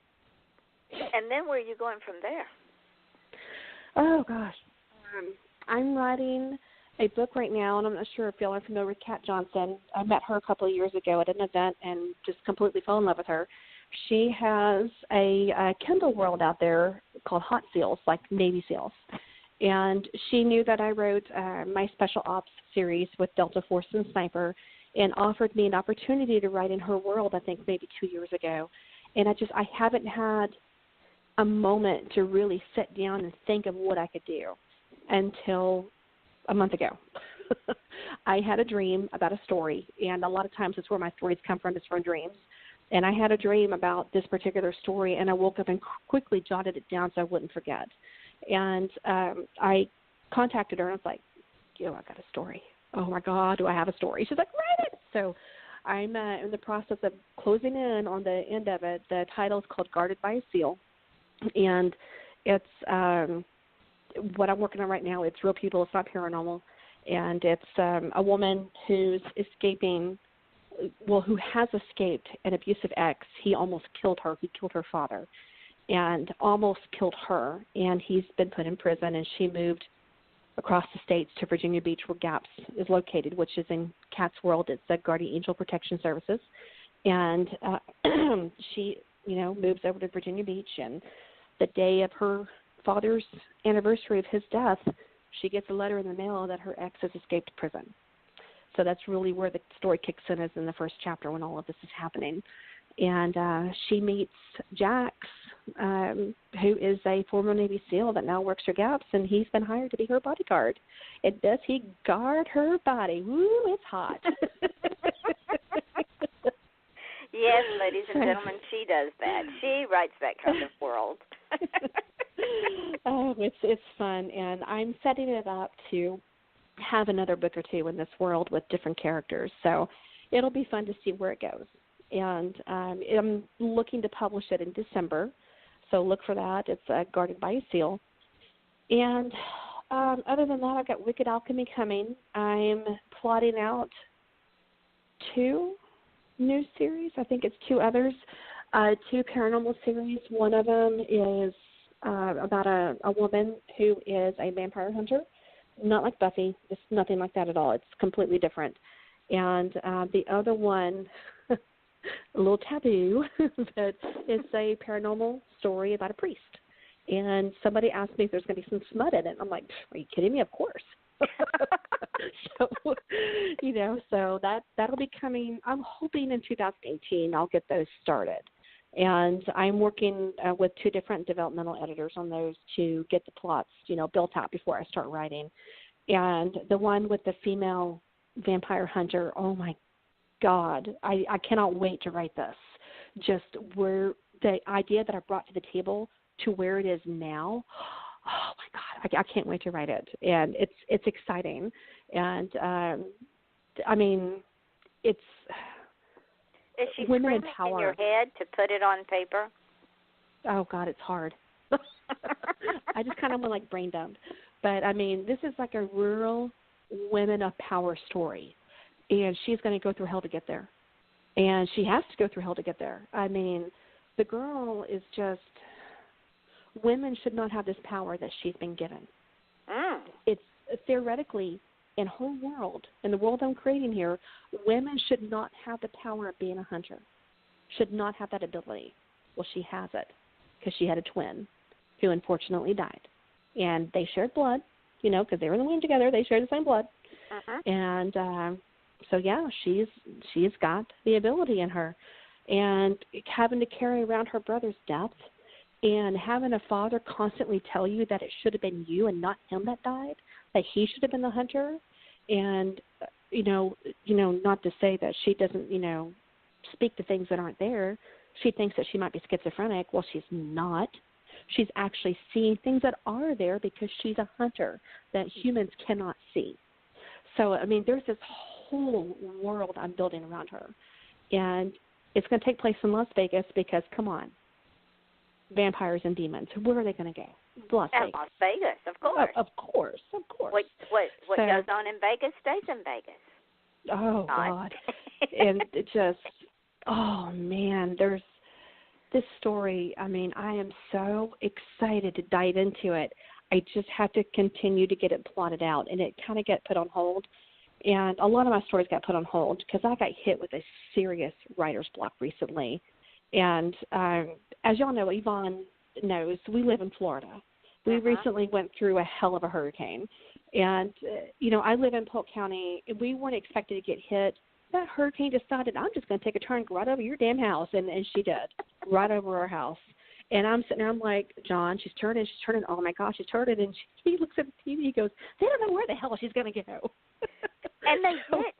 And then where are you going from there? Oh, gosh. I'm writing a book right now, and I'm not sure if y'all are familiar with Kat Johnson. I met her a couple of years ago at an event and just completely fell in love with her. She has a Kindle world out there called Hot Seals, like Navy SEALs. And she knew that I wrote my Special Ops series with Delta Force and Sniper and offered me an opportunity to write in her world, I think maybe 2 years ago. And I haven't had a moment to really sit down and think of what I could do until a month ago. I had a dream about a story, and a lot of times it's where my stories come from, is from dreams. And I had a dream about this particular story, and I woke up and quickly jotted it down so I wouldn't forget. And I contacted her, and I was like, I got a story. Oh, my God, do I have a story? She's like, write it. So I'm in the process of closing in on the end of it. The title is called Guarded by a Seal, and it's what I'm working on right now. It's real people. It's not paranormal. And it's a woman who's escaping, who has escaped an abusive ex. He almost killed her. He killed her father and almost killed her. And he's been put in prison, and she moved across the states to Virginia Beach, where GAPS is located, which is in Kat's world. It's the Guardian Angel Protection Services. And she moves over to Virginia Beach, and the day of her father's anniversary of his death, she gets a letter in the mail that her ex has escaped prison. So that's really where the story kicks in, is in the first chapter when all of this is happening. And she meets Jax, who is a former Navy SEAL that now works for Gaps, and he's been hired to be her bodyguard. And does he guard her body? Woo, it's hot. Yes, ladies and gentlemen, she does that. She writes that kind of world. Oh, it's fun, and I'm setting it up to have another book or two in this world with different characters. So it'll be fun to see where it goes. And I'm looking to publish it in December, so look for that. It's Guarded by a Seal. And other than that, I've got Wicked Alchemy coming. I'm plotting out 2 new series. I think it's 2 others, 2 paranormal series. One of them is about a woman who is a vampire hunter, not like Buffy. It's nothing like that at all. It's completely different. And the other one, a little taboo, but it's a paranormal story about a priest. And somebody asked me if there's going to be some smut in it. I'm like, are you kidding me? Of course. So that'll be coming. I'm hoping in 2018 I'll get those started. And I'm working with 2 different developmental editors on those to get the plots, built out before I start writing. And the one with the female vampire hunter, oh my God, I cannot wait to write this. Just where the idea that I brought to the table to where it is now, oh my God, I can't wait to write it. And it's exciting. And it's is she women in screaming power. in your head to put it on paper? Oh God, it's hard. I just kind of went like brain dumped. But this is like a rural women of power story, and she's going to go through hell to get there, and she has to go through hell to get there. The girl is just. Women should not have this power that she's been given. It's theoretically, in her world, in the world I'm creating here, women should not have the power of being a hunter, should not have that ability. Well, she has it because she had a twin who unfortunately died. And they shared blood, because they were in the womb together. They shared the same blood. And she's got the ability in her. And having to carry around her brother's death, and having a father constantly tell you that it should have been you and not him that died, that he should have been the hunter, and not to say that she doesn't, speak to things that aren't there. She thinks that she might be schizophrenic. Well, she's not. She's actually seeing things that are there because she's a hunter that humans cannot see. So, there's this whole world I'm building around her, and it's going to take place in Las Vegas because, come on, vampires and demons. Where are they going to go? Las Vegas. Las Vegas, of course. Of course. What goes on in Vegas stays in Vegas. Oh, God. And it just, oh, man, there's this story. I am so excited to dive into it. I just have to continue to get it plotted out, and it kind of got put on hold. And a lot of my stories got put on hold because I got hit with a serious writer's block recently. And as y'all know, Yvonne knows, we live in Florida. We recently went through a hell of a hurricane. And, I live in Polk County, and we weren't expected to get hit. That hurricane decided, I'm just going to take a turn right over your damn house. And she did, right over our house. And I'm sitting there, I'm like, John, she's turning. Oh, my gosh, she's turning. And he looks at the TV, he goes, they don't know where the hell she's going to go. And they didn't.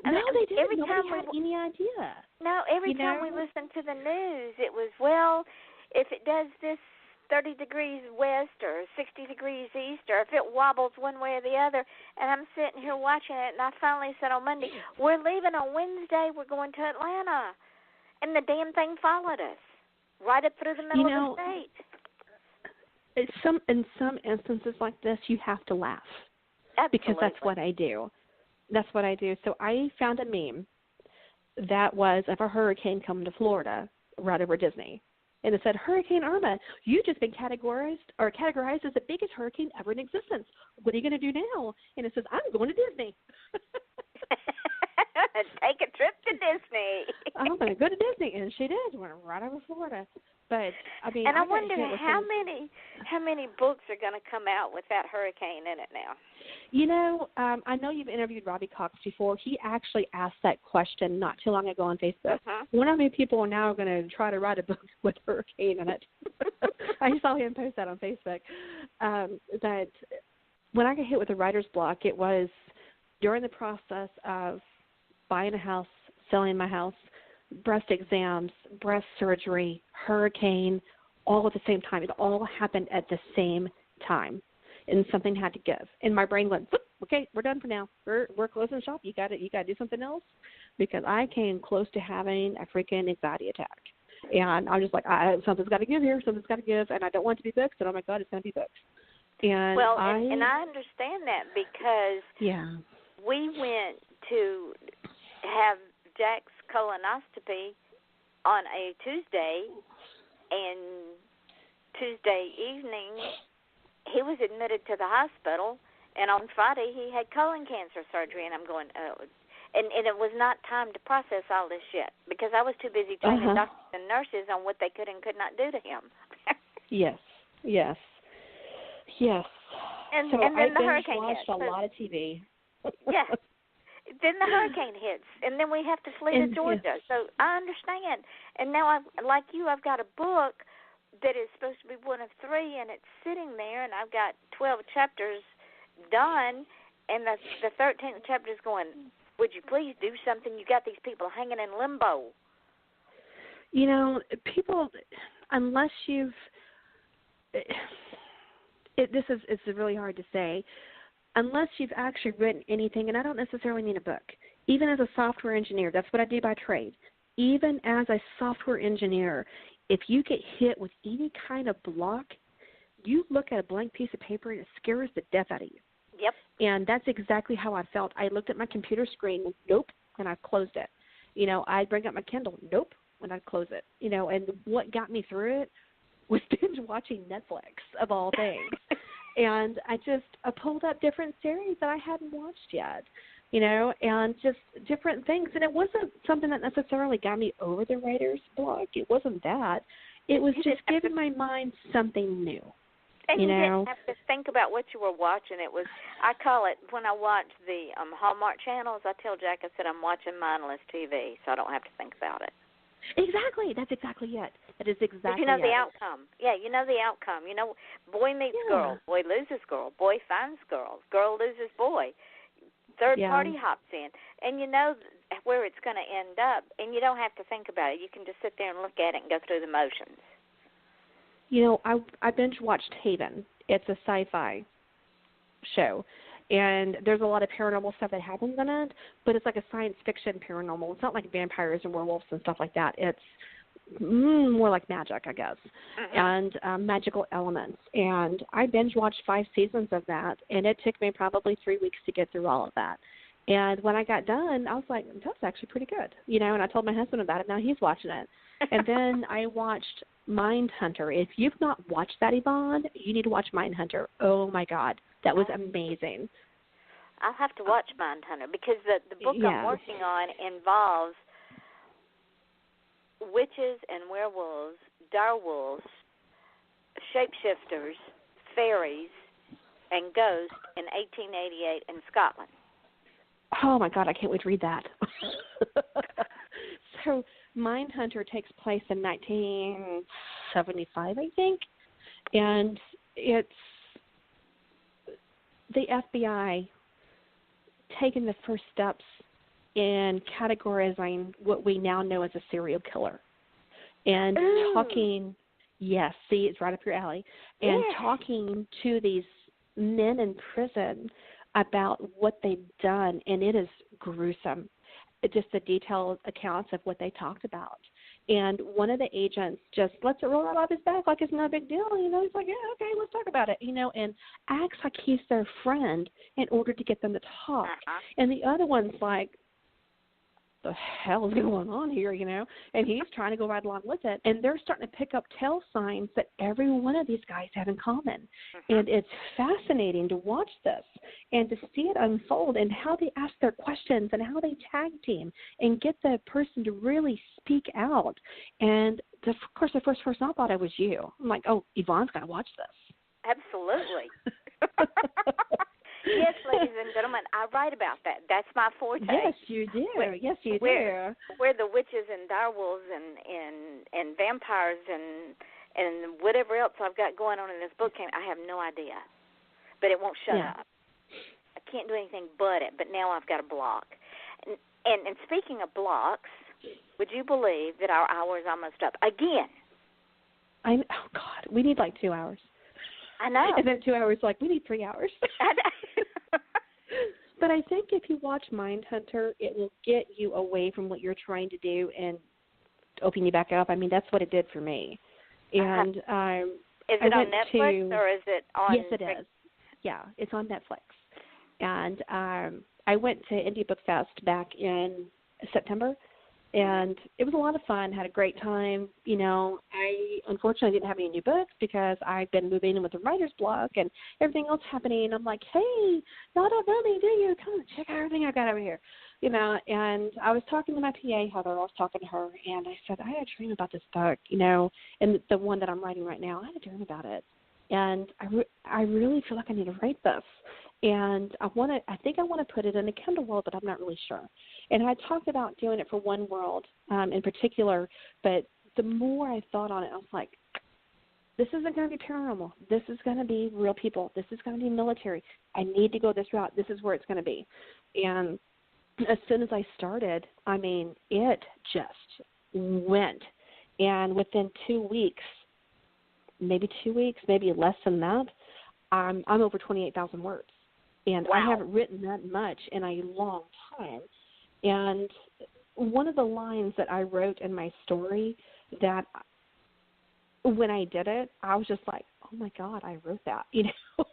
No, they didn't. Every Nobody time had any idea. No, every time we listened to the news, it was, well, if it does this 30 degrees west or 60 degrees east, or if it wobbles one way or the other, and I'm sitting here watching it, and I finally said on Monday, we're leaving on Wednesday, we're going to Atlanta. And the damn thing followed us right up through the middle of the state. In some instances like this, you have to laugh. Absolutely. Because that's what I do. So I found a meme that was of a hurricane coming to Florida right over Disney. And it said, Hurricane Irma, you've just been categorized as the biggest hurricane ever in existence. What are you going to do now? And it says, I'm going to Disney. Take a trip to Disney. I'm going to go to Disney, and she did. Went right over Florida. But I mean, and I got wonder hit with how many books are going to come out with that hurricane in it now. You know, I know you've interviewed Robbie Cox before. He actually asked that question not too long ago on Facebook. Wonder how many people are now going to try to write a book with hurricane in it. I saw him post that on Facebook. That when I got hit with a writer's block, it was during the process of buying a house, selling my house, breast exams, breast surgery, hurricane, all at the same time. It all happened at the same time, and something had to give. And my brain went, okay, we're done for now. We're closing shop. You got to do something else, because I came close to having a freaking anxiety attack. And I'm just like, something's got to give here. Something's got to give, and I don't want it to be books. And oh my God, it's going to be books. And well, and I understand that, because we went to have Jack's colonoscopy on a Tuesday, and Tuesday evening he was admitted to the hospital, and on Friday he had colon cancer surgery, and I'm going, oh. And it was not time to process all this shit, because I was too busy training doctors and nurses on what they could and could not do to him. Yes. And, so and then the I hurricane watched hit. a lot of TV. Yeah. Then the hurricane hits, and then we have to flee to Georgia. So I understand. And now, like you, I've got a book that is supposed to be one of 3, and it's sitting there, and I've got 12 chapters done, and the 13th chapter is going, would you please do something? You got these people hanging in limbo. You know, people, unless you've it's really hard to say, unless you've actually written anything, and I don't necessarily mean a book. Even as a software engineer, that's what I do by trade. Even as a software engineer, if you get hit with any kind of block, you look at a blank piece of paper and it scares the death out of you. Yep. And that's exactly how I felt. I looked at my computer screen, nope, and I closed it. You know, I'd bring up my Kindle, nope, and I'd close it. You know, and what got me through it was binge watching Netflix, of all things. And I pulled up different series that I hadn't watched yet, you know, and just different things. And it wasn't something that necessarily got me over the writer's block. It wasn't that. It was just giving my mind something new. And you know? didn't have to think about what you were watching. It was, I call it, when I watch the Hallmark channels, I tell Jack, I said, I'm watching mindless TV, so I don't have to think about it. Exactly. That's exactly it. That is exactly it. You know the outcome. Yeah, you know the outcome. You know, boy meets girl, boy loses girl, boy finds girl, girl loses boy. Third party hops in. And you know where it's going to end up, and you don't have to think about it. You can just sit there and look at it and go through the motions. You know, I binge-watched Haven. It's a sci-fi show. And there's a lot of paranormal stuff that happens in it, but it's like a science fiction paranormal. It's not like vampires and werewolves and stuff like that. It's more like magic, I guess, and magical elements. And I binge-watched 5 seasons of that, and it took me probably 3 weeks to get through all of that. And when I got done, I was like, that's actually pretty good, you know, and I told my husband about it. Now he's watching it. And then I watched Mindhunter. If you've not watched that, Yvonne, you need to watch Mindhunter. Oh, my God. That was amazing. I'll have to watch Mindhunter, because the book I'm working on involves witches and werewolves, direwolves, shapeshifters, fairies, and ghosts in 1888 in Scotland. Oh, my God, I can't wait to read that. So Mindhunter takes place in 1975, I think, and it's the FBI taking the first steps in categorizing what we now know as a serial killer and talking, yes, see, it's right up your alley, and talking to these men in prison about what they've done, and it is gruesome. Just the detailed accounts of what they talked about. And one of the agents just lets it roll out of his back like it's no big deal. You know, he's like, yeah, okay, let's talk about it, you know, and acts like he's their friend in order to get them to talk. And the other one's like, the hell is going on here, you know? And he's trying to go right along with it. And they're starting to pick up tell signs that every one of these guys have in common. And it's fascinating to watch this and to see it unfold and how they ask their questions and how they tag team and get the person to really speak out. And, of course, the first person I thought it was you. I'm like, oh, Yvonne's got to watch this. Absolutely. Yes, ladies and gentlemen, I write about that. That's my forte. Yes, you do. Yes, you do. Where the witches and direwolves and vampires and whatever else I've got going on in this book came, I have no idea. But it won't shut up. I can't do anything but it, but now I've got a block. And speaking of blocks, would you believe that our hour is almost up again? Oh, God, we need like 2 hours. I know. And then 2 hours, like, we need 3 hours. I know. But I think if you watch Mindhunter, it will get you away from what you're trying to do and open you back up. I mean, that's what it did for me. And is it on Netflix or is it on? Yes, it is. Yeah, it's on Netflix. And I went to Indie Book Fest back in September, and it was a lot of fun. Had a great time. You know, I unfortunately didn't have any new books because I've been moving in with the writer's block and everything else happening. I'm like, hey, y'all don't know me, do you? Come check out everything I got over here. You know, and I was talking to my PA, Heather. I was talking to her, and I said, I had a dream about this book, you know, and the one that I'm writing right now. I had a dream about it. And I really feel like I need to write this. And I think I want to put it in a Kindle world, but I'm not really sure. And I talked about doing it for one world in particular, but the more I thought on it, I was like, this isn't going to be paranormal. This is going to be real people. This is going to be military. I need to go this route. This is where it's going to be. And as soon as I started, I mean, it just went. And within 2 weeks, maybe less than that, I'm over 28,000 words. And wow. I haven't written that much in a long time. And one of the lines that I wrote in my story that when I did it, I was just like, oh, my God, I wrote that, you know.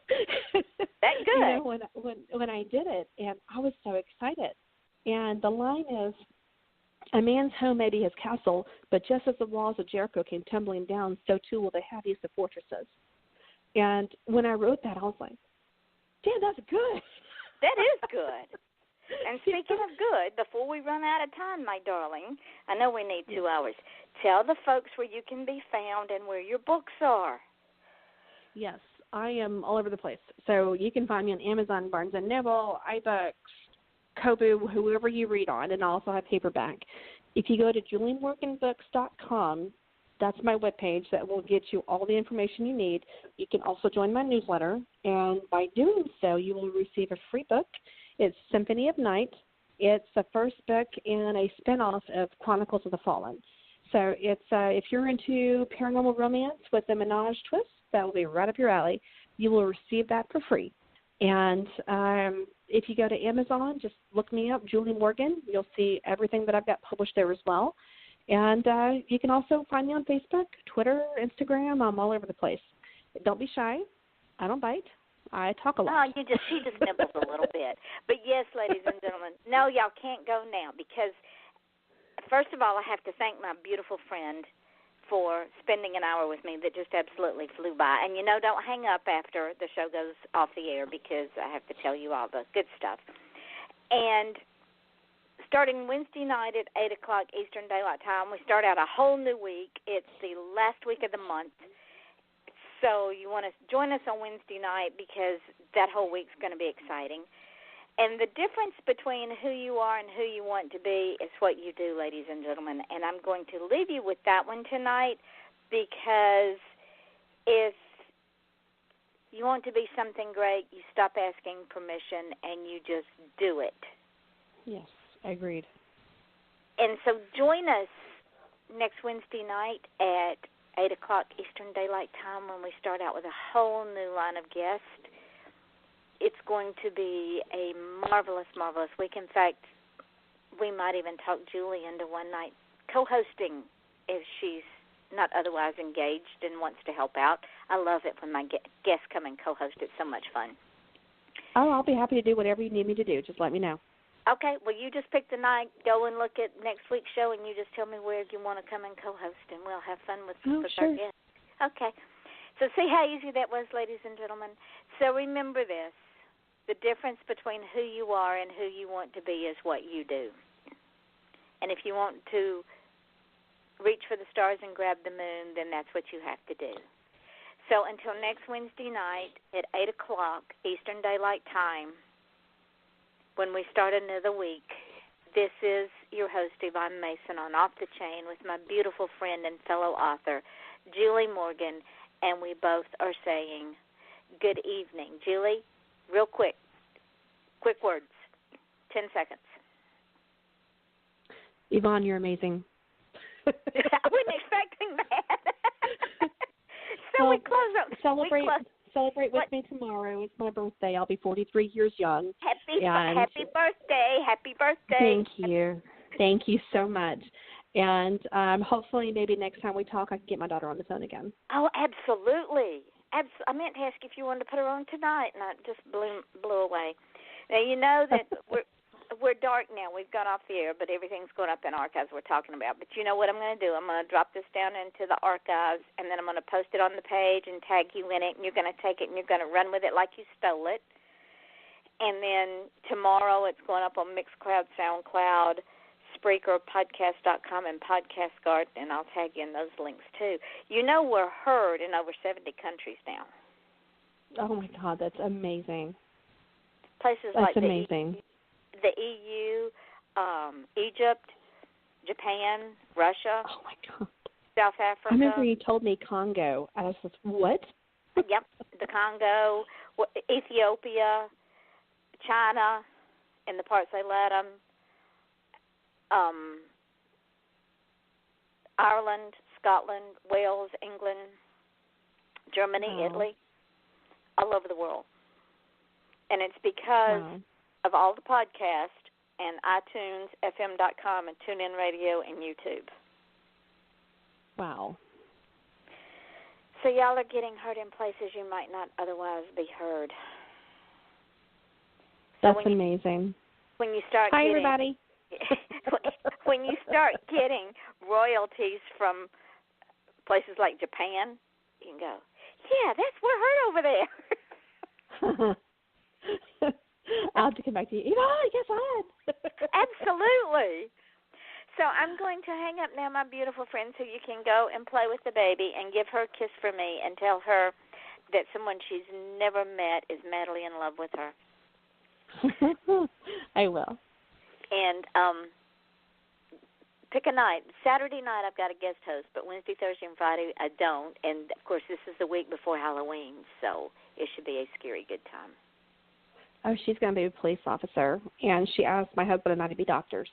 That's good. You know, when I did it, and I was so excited. And the line is, a man's home may be his castle, but just as the walls of Jericho came tumbling down, so too will the heaviest of fortresses. And when I wrote that, I was like, damn, that's good. That is good. And speaking of good, before we run out of time, my darling, I know we need 2 hours. Tell the folks where you can be found and where your books are. Yes, I am all over the place. So you can find me on Amazon, Barnes & Noble, iBooks, Kobo, whoever you read on, and I also have paperback. If you go to juliemorganbooks.com, that's my webpage that will get you all the information you need. You can also join my newsletter, and by doing so, you will receive a free book. It's Symphony of Night. It's the first book in a spinoff of Chronicles of the Fallen. So it's if you're into paranormal romance with a menage twist, that will be right up your alley. You will receive that for free. And if you go to Amazon, just look me up, Julie Morgan. You'll see everything that I've got published there as well. And you can also find me on Facebook, Twitter, Instagram. I'm all over the place. Don't be shy. I don't bite. I talk a lot. Oh, she just nibbles a little bit. But yes, ladies and gentlemen, no, y'all can't go now because, first of all, I have to thank my beautiful friend for spending an hour with me that just absolutely flew by. And, you know, don't hang up after the show goes off the air because I have to tell you all the good stuff. And starting Wednesday night at 8 o'clock Eastern Daylight Time, we start out a whole new week. It's the last week of the month. So you want to join us on Wednesday night because that whole week's going to be exciting. And the difference between who you are and who you want to be is what you do, ladies and gentlemen. And I'm going to leave you with that one tonight because if you want to be something great, you stop asking permission and you just do it. Yes, agreed. And so join us next Wednesday night at 8 o'clock Eastern Daylight Time when we start out with a whole new line of guests. It's going to be a marvelous, marvelous week. In fact, we might even talk Julie into one night co-hosting if she's not otherwise engaged and wants to help out. I love it when my guests come and co-host. It's so much fun. Oh, I'll be happy to do whatever you need me to do. Just let me know. Okay, well, you just pick the night, go and look at next week's show, and you just tell me where you want to come and co-host, and we'll have fun with our guests. Okay. So see how easy that was, ladies and gentlemen? So remember this. The difference between who you are and who you want to be is what you do. And if you want to reach for the stars and grab the moon, then that's what you have to do. So until next Wednesday night at 8 o'clock Eastern Daylight Time, when we start another week, this is your host, Yvonne Mason, on Off the Chain with my beautiful friend and fellow author, Julie Morgan, and we both are saying good evening. Julie, real quick words, 10 seconds. Yvonne, you're amazing. I wasn't expecting that. So we close up. Celebrate with me tomorrow. It's my birthday. I'll be 43 years young. Happy birthday. Happy birthday. Thank you. Thank you so much. And hopefully maybe next time we talk, I can get my daughter on the phone again. Oh, absolutely. I meant to ask if you wanted to put her on tonight, and I just blew away. Now, you know that we're dark now. We've gone off the air, but everything's going up in archives we're talking about. But you know what I'm going to do? I'm going to drop this down into the archives, and then I'm going to post it on the page and tag you in it, and you're going to take it and you're going to run with it like you stole it. And then tomorrow it's going up on Mixcloud, SoundCloud, Spreaker, Podcast.com, and Podcast Garden, and I'll tag you in those links too. You know we're heard in over 70 countries now. Oh, my God, that's amazing. Places that's like amazing. The EU, Egypt, Japan, Russia. Oh, my God. South Africa. I remember you told me Congo. I was like, what? Yep, the Congo, Ethiopia, China, in the parts they let them, Ireland, Scotland, Wales, England, Germany, Italy, all over the world. And it's because of all the podcasts and iTunes, FM.com, and TuneIn Radio and YouTube. Wow. So y'all are getting heard in places you might not otherwise be heard. That's amazing. When you start Hi, getting, everybody. when you start getting royalties from places like Japan, you can go, yeah, that's we're heard over there. I'll have to come back to you. Yes, I had. Absolutely. So I'm going to hang up now, my beautiful friend, so you can go and play with the baby and give her a kiss for me and tell her that someone she's never met is madly in love with her. I will. And pick a night. Saturday night I've got a guest host, but Wednesday, Thursday, and Friday I don't. And, of course, this is the week before Halloween, so it should be a scary good time. Oh, she's going to be a police officer, and she asked my husband and I to be doctors.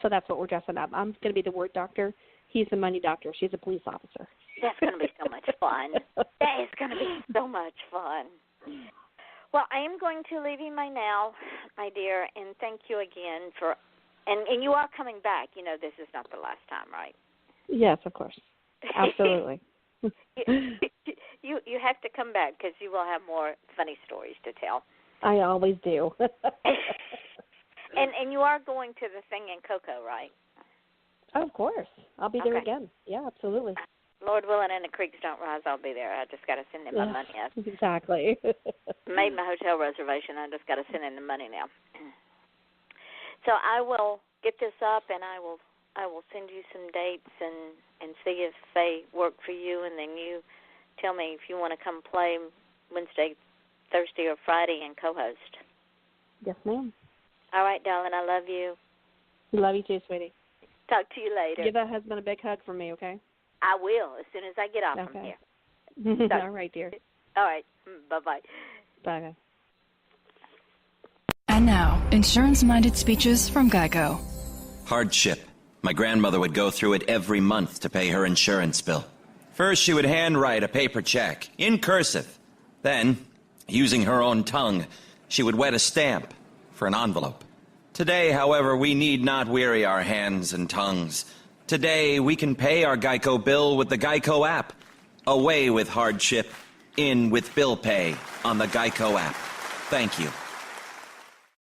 So that's what we're dressing up. I'm going to be the word doctor. He's the money doctor. She's a police officer. That's going to be so much fun. That is going to be so much fun. Well, I am going to leave you now, my dear, and thank you again for, and you are coming back. You know this is not the last time, right? Yes, of course. Absolutely. You have to come back because you will have more funny stories to tell. I always do. And you are going to the thing in Cocoa, right? Oh, of course. I'll be there again. Yeah, absolutely. Lord willing and the creeks don't rise, I'll be there. I just got to send in my money. Exactly. Made my hotel reservation. I just got to send in the money now. So I will get this up, and I will send you some dates and see if they work for you, and then you tell me if you want to come play Wednesday, Thursday, or Friday and co-host. Yes, ma'am. All right, darling, I love you. Love you too, sweetie. Talk to you later. Give that husband a big hug from me, okay? I will, as soon as I get off from here. All right, dear. All right. Bye-bye. Bye-bye. And now, insurance-minded speeches from Geico. Hardship. My grandmother would go through it every month to pay her insurance bill. First, she would handwrite a paper check in cursive. Then, using her own tongue, she would wet a stamp for an envelope. Today, however, we need not weary our hands and tongues. Today, we can pay our Geico bill with the Geico app. Away with hardship, in with bill pay on the Geico app. Thank you.